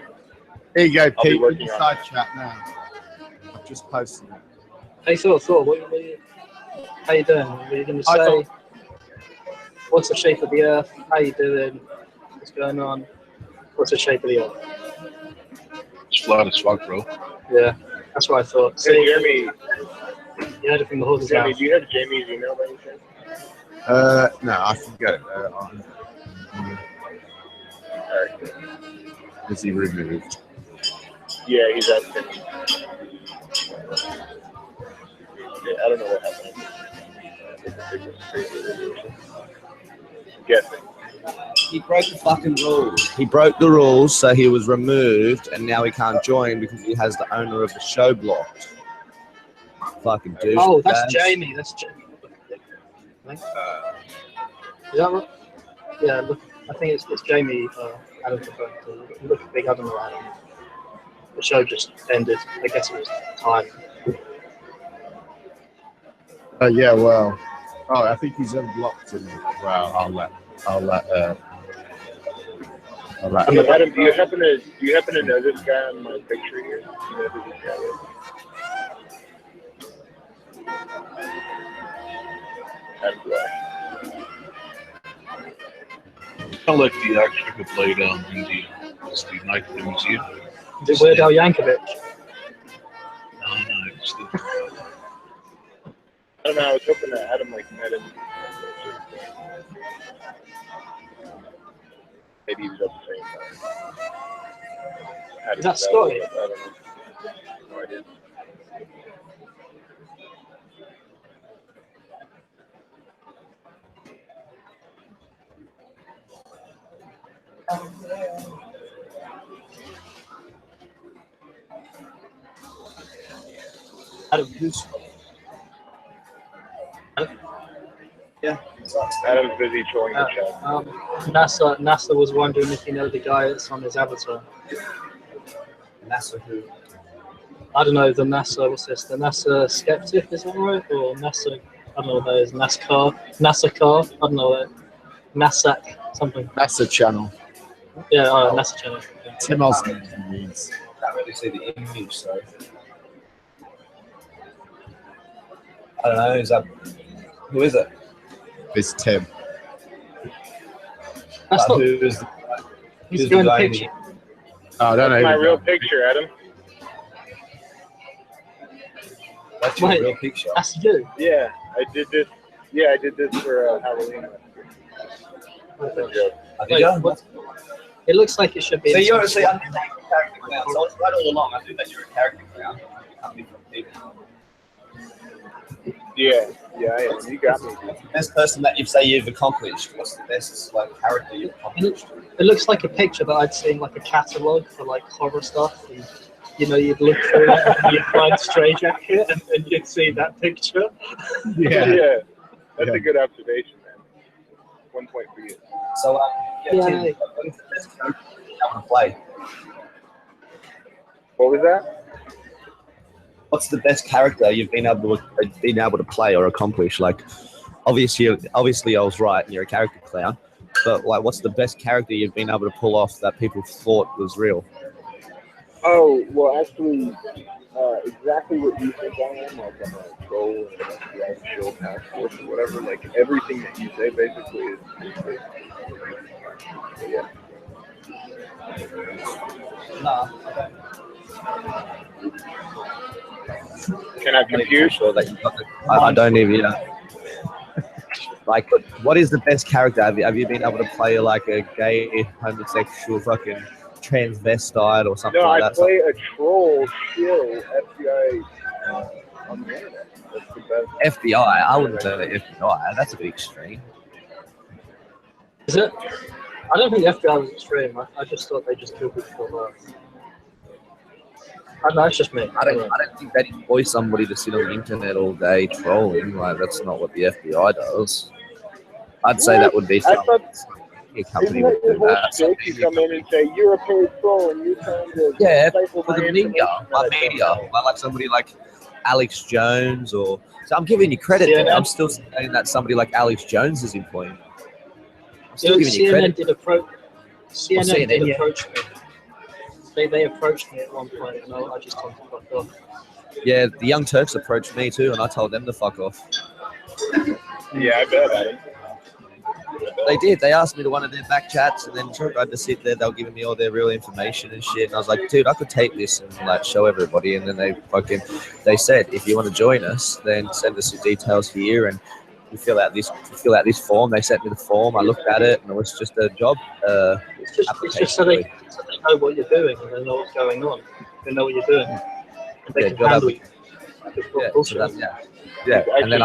There you go, I'll be Pete. working With the on side chat now. I've just posted it. Hey, Thor, how you doing? What are you going to say? What's the shape of the Earth? How you doing? What's going on? What's the shape of the Earth? It's flat as fuck, bro. Yeah, that's what I thought. Hey, Jeremy. You heard it from the horse's Jeremy, mouth. do you have Jamie's email by any chance? No, I forget it. Alright. Is he removed? Yeah, he's asking. Yeah, I don't know what happened. Guessing. He broke the fucking rules. He broke the rules, so he was removed, and now he can't join because he has the owner of the show blocked. Fucking douche. Oh, that's Jamie. That's Jamie. Is that right? Yeah, look, I think it's Jamie. Adam's referring to. Look big. I don't know Adam. The show just ended. I guess it was time. Yeah, well. Oh, I think he's unblocked him. Well, I'll let I'll let. Adam, do you happen to know this guy on my picture here? Do you know who this guy is? Adam Black. I'll let the extra could play down in the night at the museum. Is it Weird Al Yankovic? No, it's the, I don't know. I was hoping that Adam met him. Maybe he was at the same time. Is that Scotty? I don't know. No idea. Adam, who's? Yeah. Adam's busy trolling the chat. NASA was wondering if you know the guy that's on his avatar. NASA who? I don't know, the NASA, what's this? The NASA Skeptic, is that right? Or NASA, I don't know what that is. NASA car, I don't know what NASAC, something. NASA channel. Yeah, NASA channel. Yeah. Tim Osmond means. Can't really see the image, so. I don't know, who is it? It's Tim. That's not, who's he's doing the picture. Oh, I don't know. That's my real picture, Adam. That's your Wait, real picture. That's you. Yeah, I did this. Yeah, I did this for Halloween last year. That's a joke. Wait, what? It looks like it should be. So you're I knew that you're a character clown. So I was right all along. I knew that you're a character clown. Yeah, I am. You got me. The best person that you say you've accomplished. What's the best character you've accomplished? It looks like a picture that I'd seen like a catalogue for like horror stuff. And, you'd look through it and you'd find Stray Jacket and you'd see that picture. Yeah. That's a good observation, man. 1 point for you. So, Tim, what is the best character you want to play? What was that? What's the best character you've been able to play or accomplish? Like, obviously, I was right. And you're a character clown, but like, what's the best character you've been able to pull off that people thought was real? Oh, well, actually, exactly what you think I am. Like, I'm a troll and an FBI shield task force or whatever. Like, everything that you say basically is basically. So, yeah. Nah. Can I confuse? Sure that you got I don't even. Like, what is the best character? Have you been able to play like a gay, homosexual, fucking transvestite or something like that? No, I play a troll shield FBI on the internet. That's the best. FBI? I wouldn't say the FBI. That's a bit extreme. Is it? I don't think FBI was extreme. I just thought they just killed people for that. I don't know, it's just me. I don't think they'd employ somebody to sit on the internet all day trolling. Like, that's not what the FBI does. I'd say that would be I thought, a company isn't would that your do whole that. joke? You come in and say, you're a paid troll and you're trying to stifle for my the media, like somebody like Alex Jones or. So I'm giving you credit there. I'm still saying that somebody like Alex Jones is employing. I'm still giving you credit. CNN did approach me. They approached me at one point and I just told them to fuck off. Yeah, the Young Turks approached me too and I told them to fuck off. Yeah, I bet, Adam. They did. They asked me to one of their back chats and then tried to sit there. They were giving me all their real information and shit. And I was like, dude, I could take this and like show everybody. And then they said, if you want to join us, then send us your details here and you fill out this form. They sent me the form. I looked at it and it was just a job It's just so they know what you're doing and they know what's going on. They know what you're doing. And they can handle you. Yeah, and then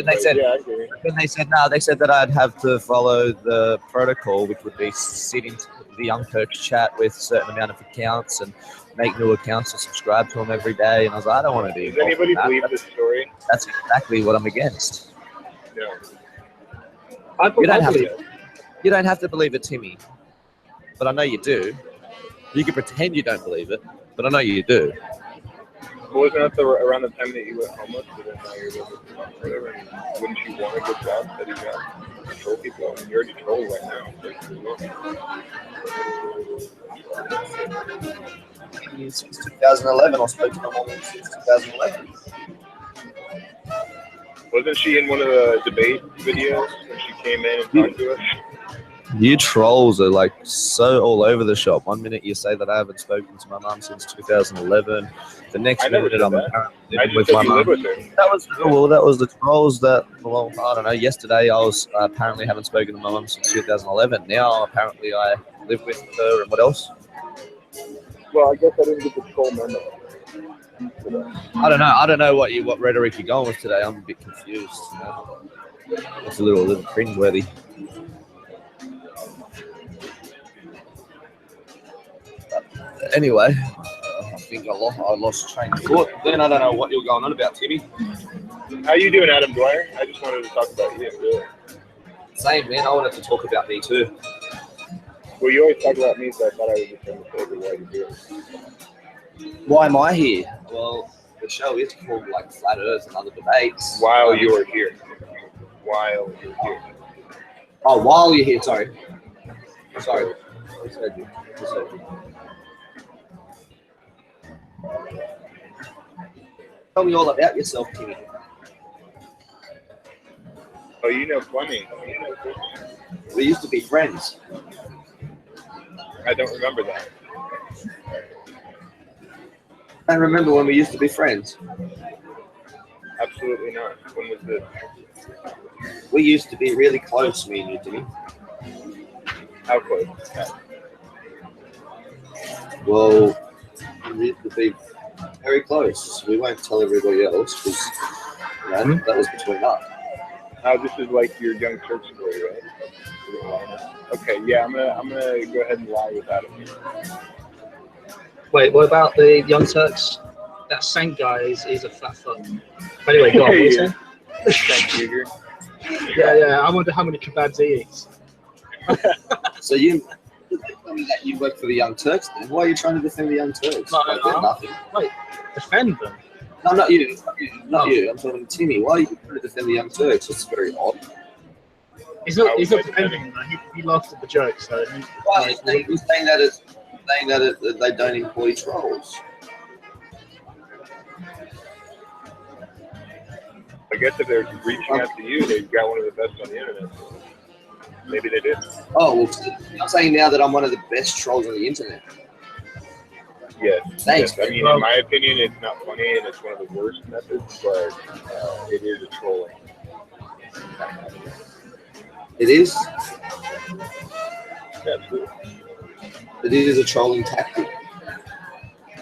they said that I'd have to follow the protocol, which would be sit in the Young Turks chat with a certain amount of accounts and make new accounts to subscribe to them every day. And I was like, I don't want to do that. Does anybody believe this story? That's exactly what I'm against. No. You don't have to believe it, Timmy. But I know you do. You can pretend you don't believe it, but I know you do. Wasn't that around the time that you went homeless, but then now you're living or whatever? And wouldn't you want a good job, steady job? troll people. I mean, you're already troll right now. Since 2011, I spoke to my mom since 2011. Wasn't she in one of the debate videos when she came in and talked to us? You trolls are like so all over the shop. One minute you say that I haven't spoken to my mum since 2011. The next I never minute said I'm that. apparently I living just with said my you live mum. with her. That was the trolls that, well, I don't know. Yesterday I was apparently haven't spoken to my mum since 2011. Now apparently I live with her, and what else? Well, I guess I didn't get the troll memo. I don't know what rhetoric you're going with today. I'm a bit confused. You know? It's a little cringeworthy. Anyway, I think I lost train of thought. Then I don't know what you're going on about, Timmy. How you doing, Adam Dwyer? I just wanted to talk about you. Really. Same, man. I wanted to talk about me too. Well, you always talk about me, so I thought I was just going to say why you do. Why am I here? Well, the show is called like Flat Earth and Other Debates. While you were here. While you're here. Oh, while you're here. Sorry. Misheard you. Tell me all about yourself, Timmy. Oh, you know Fleming. We used to be friends. I don't remember that. I remember when we used to be friends. Absolutely not. When was this? We used to be really close, me and you, Timmy. How close? Well, we used to be very close. We won't tell everybody else because that was between us. Oh, this is like your young church story, right? Okay, yeah, I'm gonna go ahead and lie with Adam. Wait, what about the Young Turks? That Saint guy is a flat foot. Anyway, go on. What are you saying? Thank you. Yeah. I wonder how many kebabs he eats. So you tell me that you work for the Young Turks then. Why are you trying to defend the Young Turks? No, nothing. Wait, defend them? No, not you. Not you. I'm talking to Timmy. Why are you trying to defend the Young Turks? It's very odd. He's not defending them. He laughed at the joke. So He's saying that they don't employ trolls. I guess if they're reaching out to you, they've got one of the best on the internet. Maybe they did. Oh, well, you're saying now that I'm one of the best trolls on the internet. Yes. Thanks. Yes. I mean, in my opinion, it's not funny and it's one of the worst methods, but it is a trolling. It is? Absolutely. It is a trolling tactic.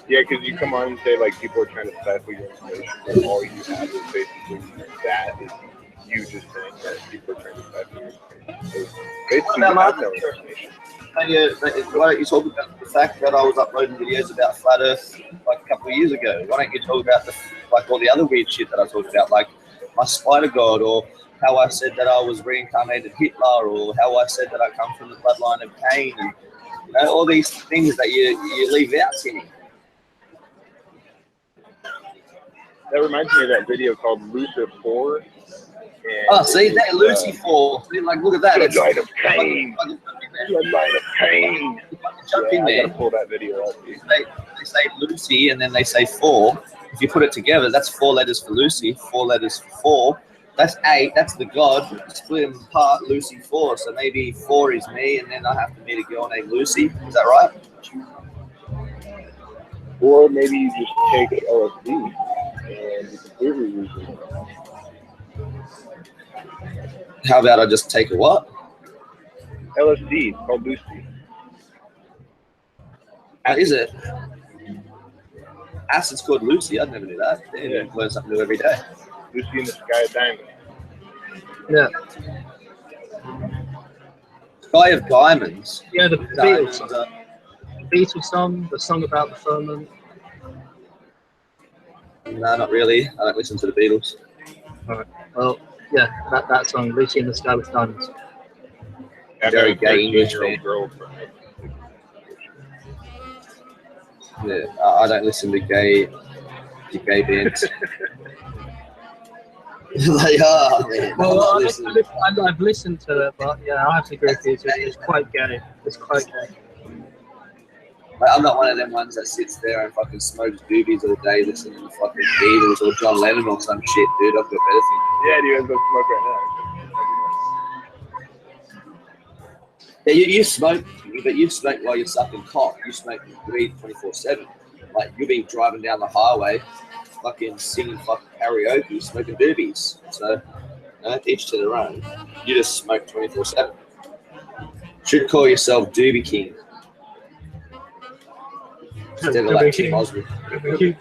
Yeah, because you come on and say, like, people are trying to stifle your information, but all you have is basically that is you just saying that people are trying to stifle your information. So basically, you have no information. Why don't you talk about the fact that I was uploading videos about Flat Earth like a couple of years ago? Why don't you talk about all the other weird shit that I talked about, like my spider god, or how I said that I was reincarnated Hitler, or how I said that I come from the bloodline of Cain, and all these things that you leave out, Timmy. That reminds me of that video called Lucifer 4. Oh, see that Lucy 4. Like, look at that. It's Light of Cain. Light of Cain. Jump in there. I gotta pull that video up. They say Lucy and then they say 4. If you put it together, that's 4 letters for Lucy, 4 letters for 4. That's 8. That's the god. Split them apart, Lucy 4. So maybe 4 is me, and then I have to meet a girl named Lucy. Is that right? Or maybe you just take LSD and you completely lose it. How about I just take a what? LSD, it's called Lucy. How is it? Acid's called Lucy. I never knew that. Damn, Yeah. you learn something new every day. Lucy in the Sky of Diamonds. Yeah. Sky of Diamonds. Yeah, the Beatles. The Beatles song, the song about the firmament. No, not really. I don't listen to the Beatles. All right. Well, yeah, that song, Lucy in the Sky with Diamonds. Very gay English man. Girlfriend. Yeah, I don't listen to gay bands. They are, man. Well, I'm not listening. I've listened to it, but yeah, I have to agree with you. It's quite gay. It's quite gay. Like, I'm not one of them ones that sits there and fucking smokes doobies all day listening to fucking Beatles or John Lennon or some shit, dude. I've got better things. Yeah, do you guys go smoke right Yeah, you smoke, but you smoke while you're sucking cock. You smoke weed 24/7. Like you'll be driving down the highway, fucking singing fucking karaoke, smoking doobies. So, each to their own. You just smoke 24/7. Should call yourself Doobie King instead of like Tim Osmond. Like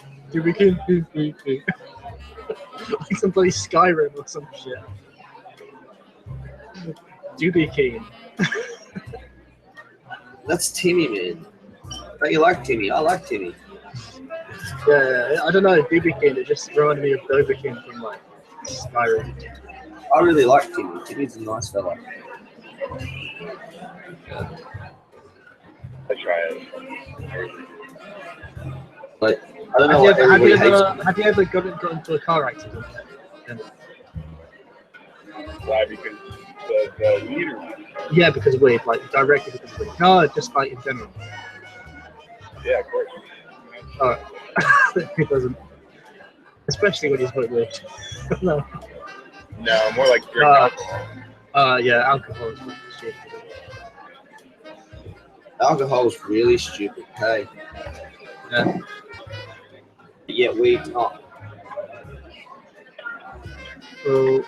some bloody Skyrim or some shit. Doobie King. That's Timmy, man. Don't you like Timmy? I like Timmy. Yeah, I don't know, Doobie King, it just reminded me of Dover King from like Skyrim. I really like Timmy. Timmy's a nice fella. I try it. But I don't know what everybody hates. Have you ever got into a car accident? Why? Because the weed or what? Yeah, because of weed, like directly because of weed. No, just like in general. Yeah, of course. Alright. He doesn't. Especially when he's with weed. No. No, more like drink alcohol. Yeah, alcohol is fucking stupid. Alcohol's really stupid, hey. Yeah. Yet weed's not. Well,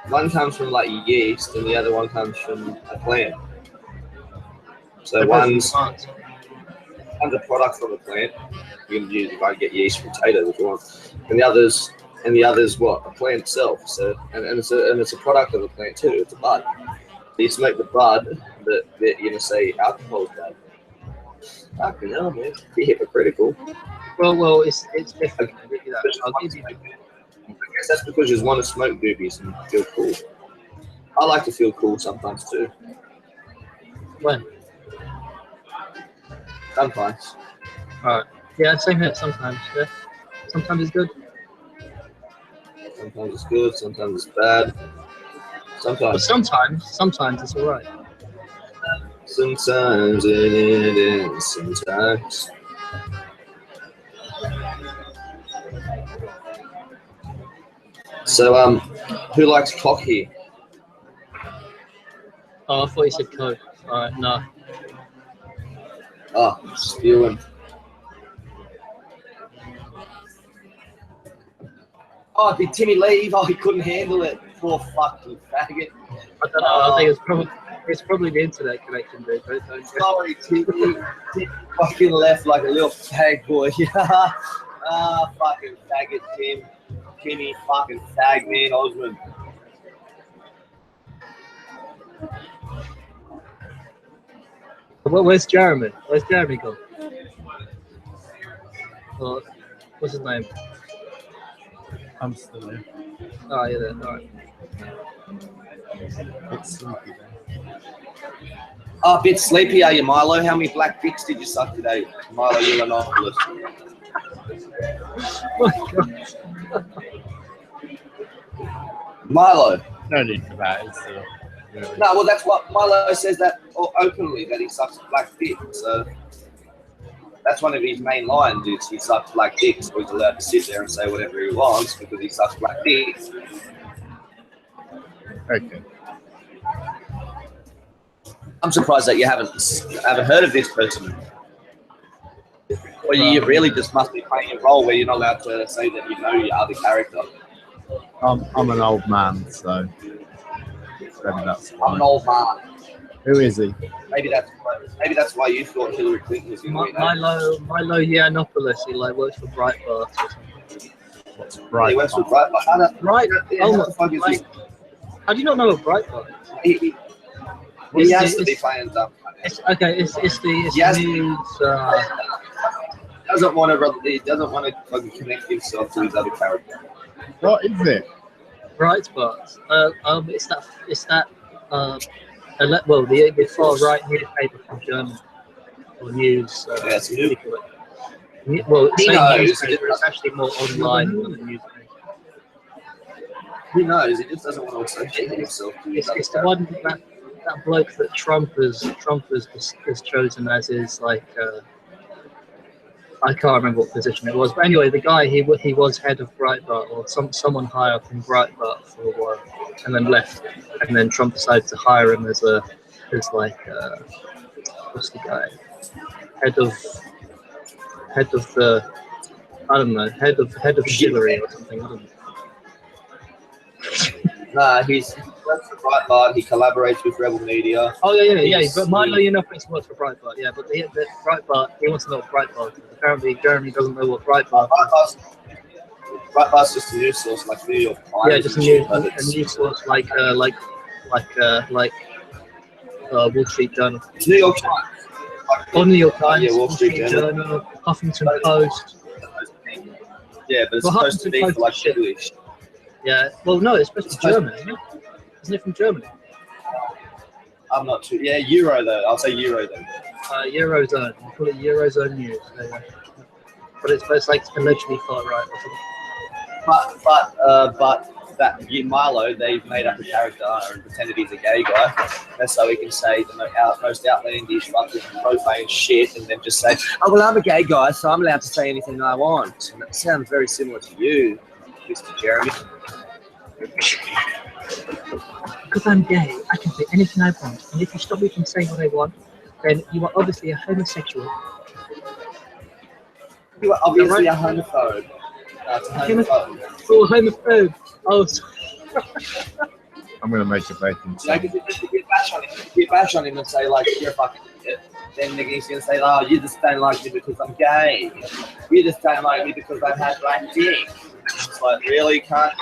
one comes from like yeast and the other one comes from a plant. So one's a product from a plant. You can use, if I get yeast from potatoes if you want. And the others what? A plant itself. So and it's a product of a plant too. It's a bud. So you smoke the bud, but you're gonna say alcohol's bad. Fucking hell, man. Be hypocritical. Well, it's different. I'll give you. I guess that's because you just want to smoke doobies and feel cool. I like to feel cool sometimes too. When? Sometimes. Alright. Yeah, same here. Sometimes. Yeah. Sometimes it's good. Sometimes it's good. Sometimes it's bad. But sometimes it's alright. Sometimes it is. Sometimes. So, who likes cock here? Oh, I thought you said Coke. Alright, no. Oh, spewing. Oh, did Timmy leave? Oh, he couldn't handle it. Poor fucking faggot. I don't know. I think it's probably the internet connection, dude. Sorry, Timmy. Timmy fucking left like a little fag boy. Fucking faggot, Tim. Timmy, fucking fag man, Osmond. Where's Jeremy? Where's Jeremy gone? Well, what's his name? I'm still here. Oh, yeah, then. Alright. It's sleepy then. Oh, a bit sleepy, are you, Milo? How many black dicks did you suck today, Milo Yiannopoulos? Oh, God. Milo. No need for that. It's really... No, well, that's what Milo says that openly, that he sucks black dick. So that's one of his main lines is he sucks black dick, so he's allowed to sit there and say whatever he wants because he sucks black dick. Okay. I'm surprised that you haven't heard of this person. Or you really just must be playing a role where you're not allowed to say that you know your other character. I'm an old man, so maybe that's fine. I'm an old man. Who is he? Maybe that's why you thought Hillary Clinton was Milo Yiannopoulos. He like works for Breitbart or something. What's Breitbart? He works for Breitbart. Right. Oh my fuck! How do you not know what Breitbart is? He has to be playing stuff. It's the news. He doesn't want to fucking connect himself to his other character. What is it? Breitbart. It's that. The far right newspaper from Germany or news. Yeah, it's new. Well, it's He a knows. newspaper. It's actually more online than a newspaper. Who knows? He just doesn't want to associate himself. It's the one that bloke that Trump has chosen as his like. I can't remember what position it was, but anyway, the guy he was head of Breitbart or someone high up in Breitbart for a while, and then left, and then Trump decided to hire him as like what's the guy, head of the I don't know, head of chivalry or something. I don't know. Nah, he's works for Breitbart. He collaborates with Rebel Media. Oh yeah. But Milo, you know, he works for Breitbart. Yeah, but the Breitbart, he wants to know what Breitbart is. Apparently, Jeremy doesn't know what Breitbart is. Breitbart's just a news source like New York Times. Yeah, just a news source like Wall Street Journal. It's New York Times. Or New York Times, yeah, Wall Street Journal, Huffington Post. Yeah, but it's supposed to be for like English. Yeah, well, no, it's supposed to be German, isn't it? Isn't it from Germany? I'm not too. Yeah, Euro though. I'll say Euro then. Eurozone. We call it Eurozone News. But it's like allegedly far right or something. But that Milo, they've made up a character and pretended he's a gay guy. That's so he can say the most outlandish, fucking profane shit, and then just say, "Oh well, I'm a gay guy, so I'm allowed to say anything I want." And that sounds very similar to you, Mr. Jeremy. Because I'm gay, I can say anything I want, and if you stop me from saying what I want, then you are obviously a homosexual. You are obviously a homophobe. It's a homophobe. Oh, homophobe. Oh, sorry. I'm going to make a bacon. Like, if you bash on him and say, like, you're a fucking idiot, then he's going to say, oh, you just don't like me because I'm gay. You just don't like me because I have black dick. It's like, really, cunt?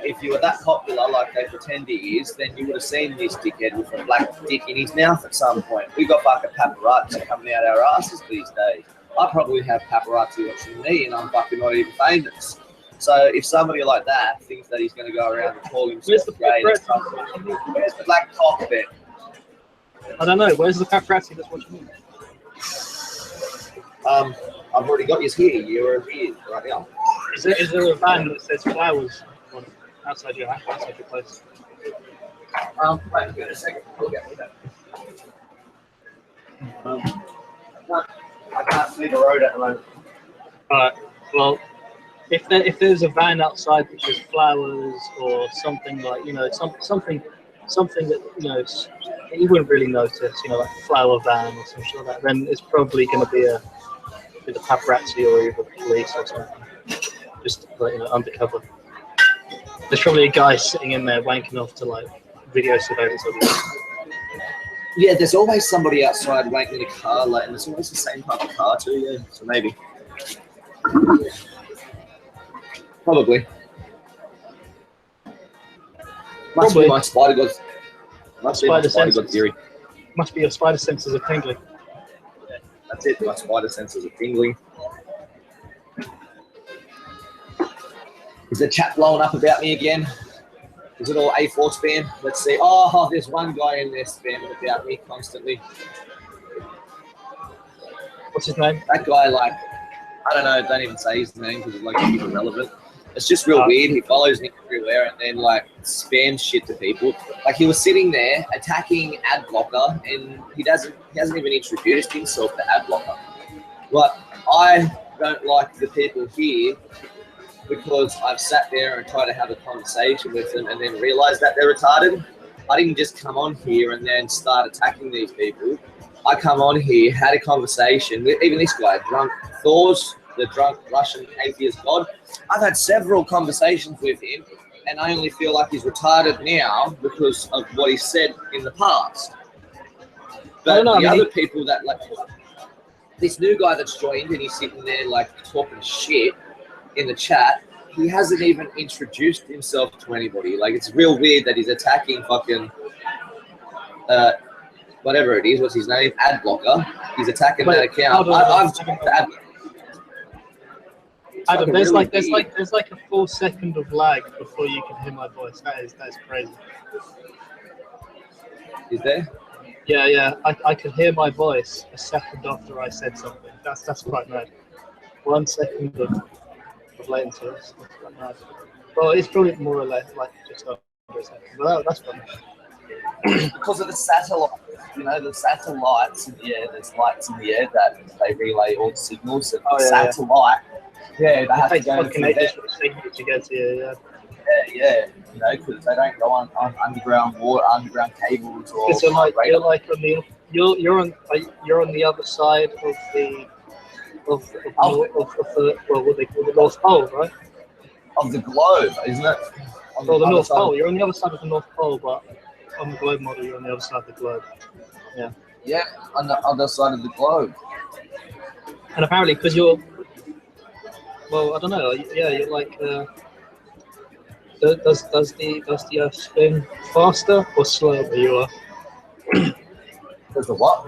If you were that popular like they pretend he is, then you would have seen this dickhead with a black dick in his mouth at some point. We got fucking paparazzi coming out our asses these days. I probably have paparazzi watching me and I'm fucking not even famous. So if somebody like that thinks that he's going to go around and call himself gay, where's the black cock then? I don't know. Where's the paparazzi that's watching me? I've already got yours here. You're here right now. Is there a van that says flowers on outside your place? Wait a second. We'll get with that. I can't see the road at the moment. Alright. Well, if there's a van outside that says flowers or something like, you know, something that, you know, you wouldn't really notice, you know, like a flower van or something like that, then it's probably going to be a paparazzi or either police or something. Just like, you know, undercover. There's probably a guy sitting in there wanking off to like video surveillance. Yeah, there's always somebody outside wanking in a car, like, and it's always the same type of car too. Yeah, so maybe, probably. Must be my spider god. Must be my spider god theory. Must be your spider senses are tingling. Yeah, that's it. My spider senses are tingling. Is the chat blowing up about me again? Is it all A4 spam? Let's see. Oh, there's one guy in there spamming about me constantly. What's his name? That guy, like, I don't know, don't even say his name because it's like he's irrelevant. It's just real weird. He follows me everywhere and then like spams shit to people. Like he was sitting there attacking Adblocker and he hasn't even introduced himself to Adblocker. But I don't like the people here because I've sat there and tried to have a conversation with them and then realized that they're retarded. I didn't just come on here and then start attacking these people. I come on here, had a conversation with even this guy, Drunk Thor's, the drunk Russian atheist god. I've had several conversations with him and I only feel like he's retarded now because of what he said in the past. But other people that, like, this new guy that's joined and he's sitting there like talking shit in the chat, he hasn't even introduced himself to anybody. Like, it's real weird that he's attacking fucking whatever it is, what's his name, Adblocker. He's attacking that account. Adam, there's like a full second of lag before you can hear my voice. That's crazy. Is there? Yeah. I could hear my voice a second after I said something. That's quite mad. 1 second of latency. That's quite mad. Well, it's probably more or less like just under a second. But that's fine. Because of the satellite, you know, the satellites in the air, there's lights in the air that they relay all the signals. And the satellite, they have to go fucking through ages for the signal to get here, yeah, you know, because they don't go on underground water, underground cables, or because you're like on the you're on the other side of the well, what they call the North Pole, right? Of the globe, isn't it? Well, the North Pole. You're on the other side of the North Pole, but on the globe model, you're on the other side of the globe. Yeah. Yeah, on the other side of the globe. And apparently, because you're, well, I don't know. Yeah, you're like. Does the Earth spin faster or slower where you are? Does the what?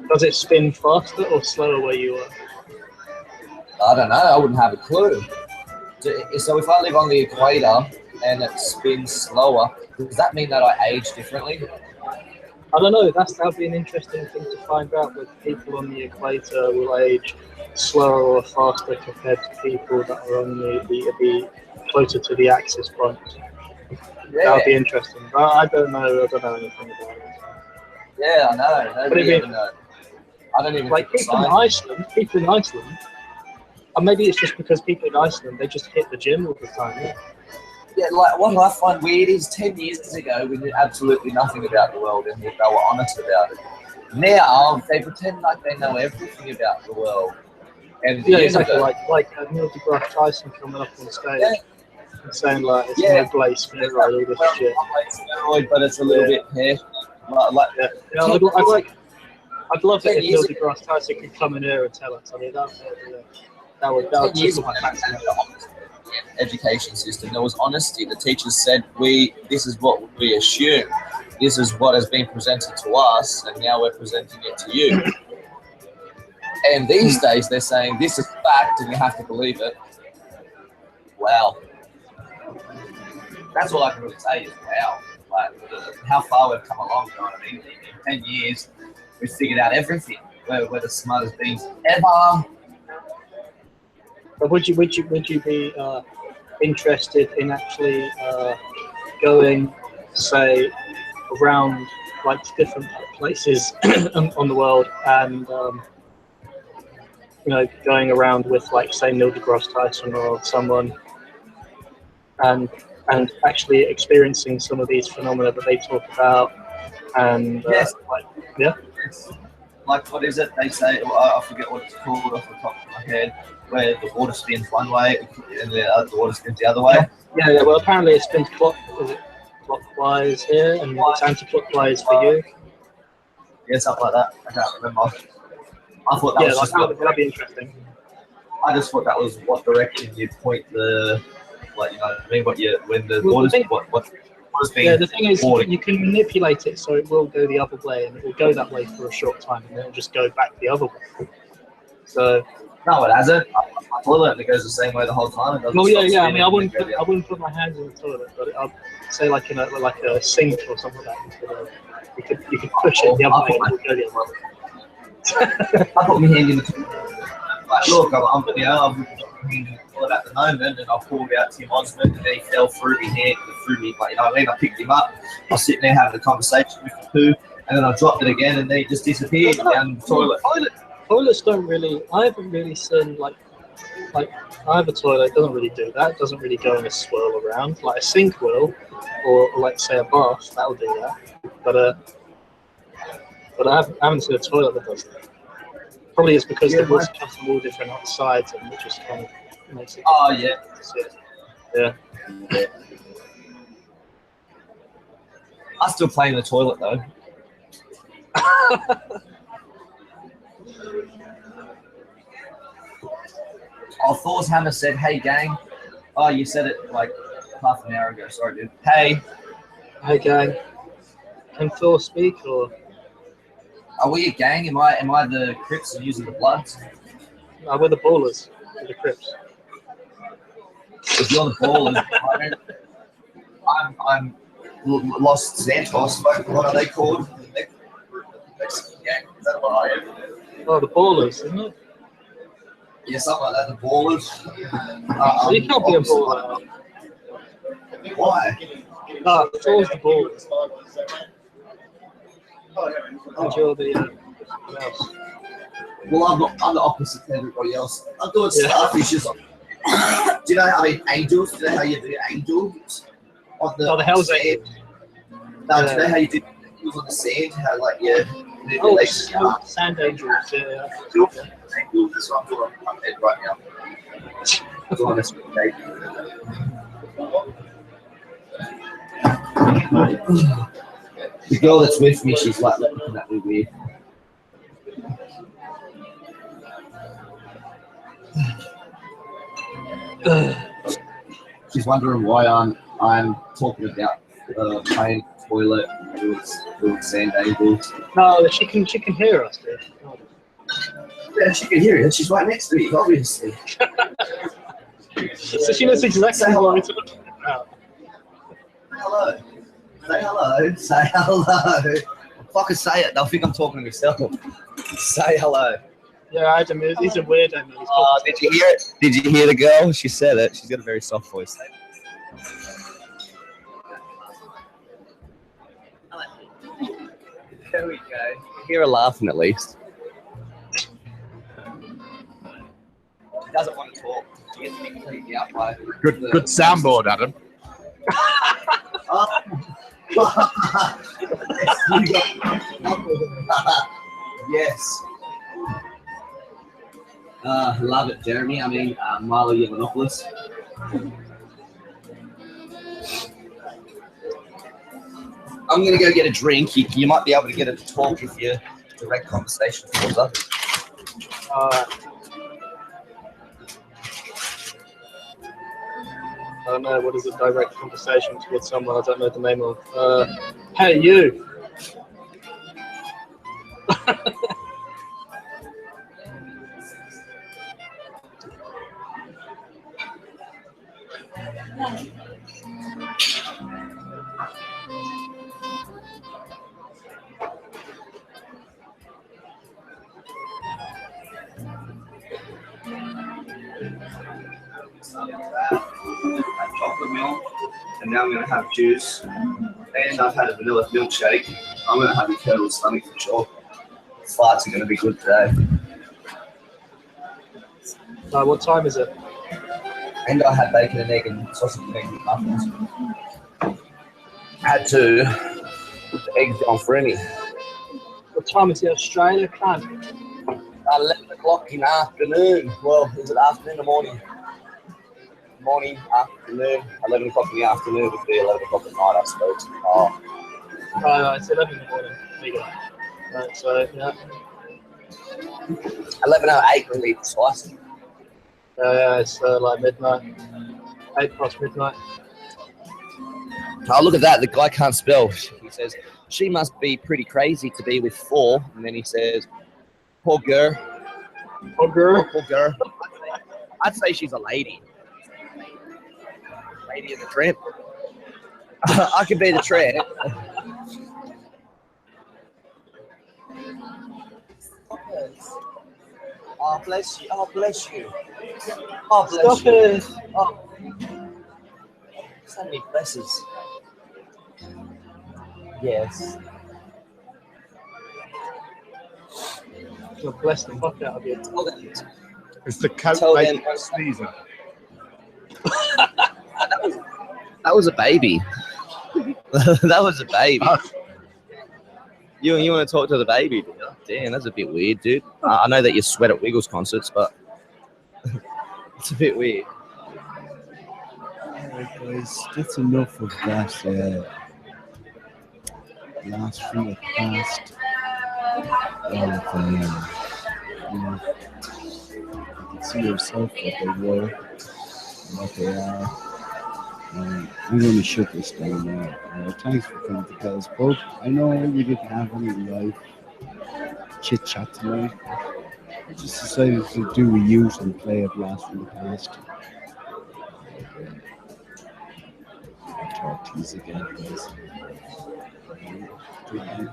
Does it spin faster or slower where you are? I don't know. I wouldn't have a clue. So if I live on the equator and it spins slower, does that mean that I age differently? I don't know. That'd be an interesting thing to find out. With people on the equator will age slower or faster compared to people that are on the closer to the axis point. Yeah. That would be interesting. But I don't know. I don't know anything about it. Yeah, I know. Nobody ever knows. I don't even like people in Iceland. And maybe it's just because people in Iceland, they just hit the gym all the time. Yeah. Yeah, like what I find weird is 10 years ago we knew absolutely nothing about the world and they were honest about it. Now they pretend like they know everything about the world. And yeah, exactly. Like Neil deGrasse Tyson coming up on stage and saying like it's no place steroid, all this shit. Steroid, but it's a little bit hair. I'd love it if Neil deGrasse Tyson could come in here and tell us. I mean, that would just my fascinating. Education system. There was honesty. The teachers said, this is what we assume. This is what has been presented to us, and now we're presenting it to you. And these days, they're saying, this is fact, and you have to believe it. Wow. That's all I can really say is, wow. Like, how far we've come along, you know what I mean? In 10 years, we've figured out everything. We're the smartest beings ever. But would you be interested in actually going, say, around like different places on the world and going around with like say Neil deGrasse Tyson or someone and actually experiencing some of these phenomena that they talk about and yes. Yes. Like what is it? They say I forget what it's called off the top of my head. Where the water spins one way and the water spins the other way. Yeah. Well, apparently it spins clockwise here, and it's anti-clockwise for you. Yeah, something like that. I can't remember. I thought that was that'd be interesting. I just thought that was what direction you point the, like you know what I mean? When the water's being. Yeah, the thing is, you can manipulate it so it will go the other way, and it will go that way for a short time, and then it'll just go back the other way. So. No, it hasn't. My toilet it goes the same way the whole time. Well, yeah. I mean, I wouldn't put my hands in the toilet, but I'd say like in a sink or something like that. You could push it the other way and it would go the other way. I put my hand in the toilet. Like, look, I'm in the toilet at the moment, and I pulled out Tim Osmond, and then he fell through me hand, like you know what I mean. I picked him up. I was sitting there having a conversation with the poo, and then I dropped it again, and then he just disappeared down the toilet. Toilets don't really. I haven't really seen like I have a toilet. It doesn't really do that. It doesn't really go in a swirl around like a sink will, or like say a bath. That'll do that. But I haven't seen a toilet that does that. Probably it's because the water comes from all different sides and it just kind of makes it. Oh yeah. Yeah. I still play in the toilet though. Thor's hammer said, "Hey gang." Oh, you said it like half an hour ago. Sorry, dude. Hey gang. Can Thor speak or? Are we a gang? Am I the Crips and using the Bloods? No, we're the Ballers. We're the Crips. If you're the Ballers, I'm Los Santos. What are they called? Mexican gang. Is that what I am? Oh, the Ballers, isn't it? Yeah, something like that. The Ballers. You can't be a baller. Why? No, it falls the ball. And you're the mouse. Well, I'm the opposite to everybody else. I'm doing starfishes. Do you know how angels? Do you know how you do angels? The Hell's Angels. No, do you know how you do angels on the sand? How like sand angels. Yeah. Angels. That's what I'm doing on my head right now. That's what I'm The girl that's with me, she's like looking at me weird. She's wondering why I'm talking about playing toilet doing sand angles. No, she can hear us, dude. Yeah, she can hear it. She's right next to me, obviously. So she knows exactly what we're talking about. Hello. Say hello. Say hello. Fucking say it. They'll think I'm talking to myself. Say hello. Yeah, Adam, he's a weirdo, man. Oh, did you hear it? Did you hear the girl? She said it. She's got a very soft voice. There we go. Hear her laughing at least. She doesn't want to talk. She gets completely out by Good soundboard, Adam. Yes. Love it, Jeremy. I mean, Milo Yiannopoulos. I'm going to go get a drink. You might be able to get it to talk if you direct conversation with others. I don't know, what is a direct conversation with someone I don't know the name of? Hey, you! Chocolate milk, and now I'm going to have juice, and I've had a vanilla milkshake. I'm going to have a turtle stomach for sure. Flights are going to be good today. What time is it? And I had bacon and egg and sausage and egg with muffins. Had to put the eggs on for any. What time is it, Australia? Can't. 11 o'clock in the afternoon. Well, is it afternoon or morning? Morning, afternoon, 11 o'clock in the afternoon would be 11 o'clock at night, I suppose. Oh. It's 11 in the morning. There you go. Right, so, yeah. 11:08 would be precise. It's like midnight. 8 past midnight. Oh, look at that. The guy can't spell. He says, she must be pretty crazy to be with 4. And then he says, poor girl. Poor girl? Poor girl. I'd say she's a lady. Lady in the tramp. I could be the tramp. Oh, bless you. Oh, bless you. Oh, bless Stop you. it. Oh. So many blesses. Yes. You'll bless the fuck out of you. It's the coat Tell making them- sneezing. That was a baby. That was a baby. You want to talk to the baby? Do you? Damn, that's a bit weird, dude. I know that you sweat at Wiggles concerts, but it's a bit weird. Alright, guys, that's enough of that. Last from the past. All of them. You know, you can see yourself what they were, and what they are. I'm going to shut this down now. Thanks for coming to tell us, folks. I know we didn't have any live chit chat tonight. I just decided to do a use and play a blast from the past. Talk to you again, guys. Good night.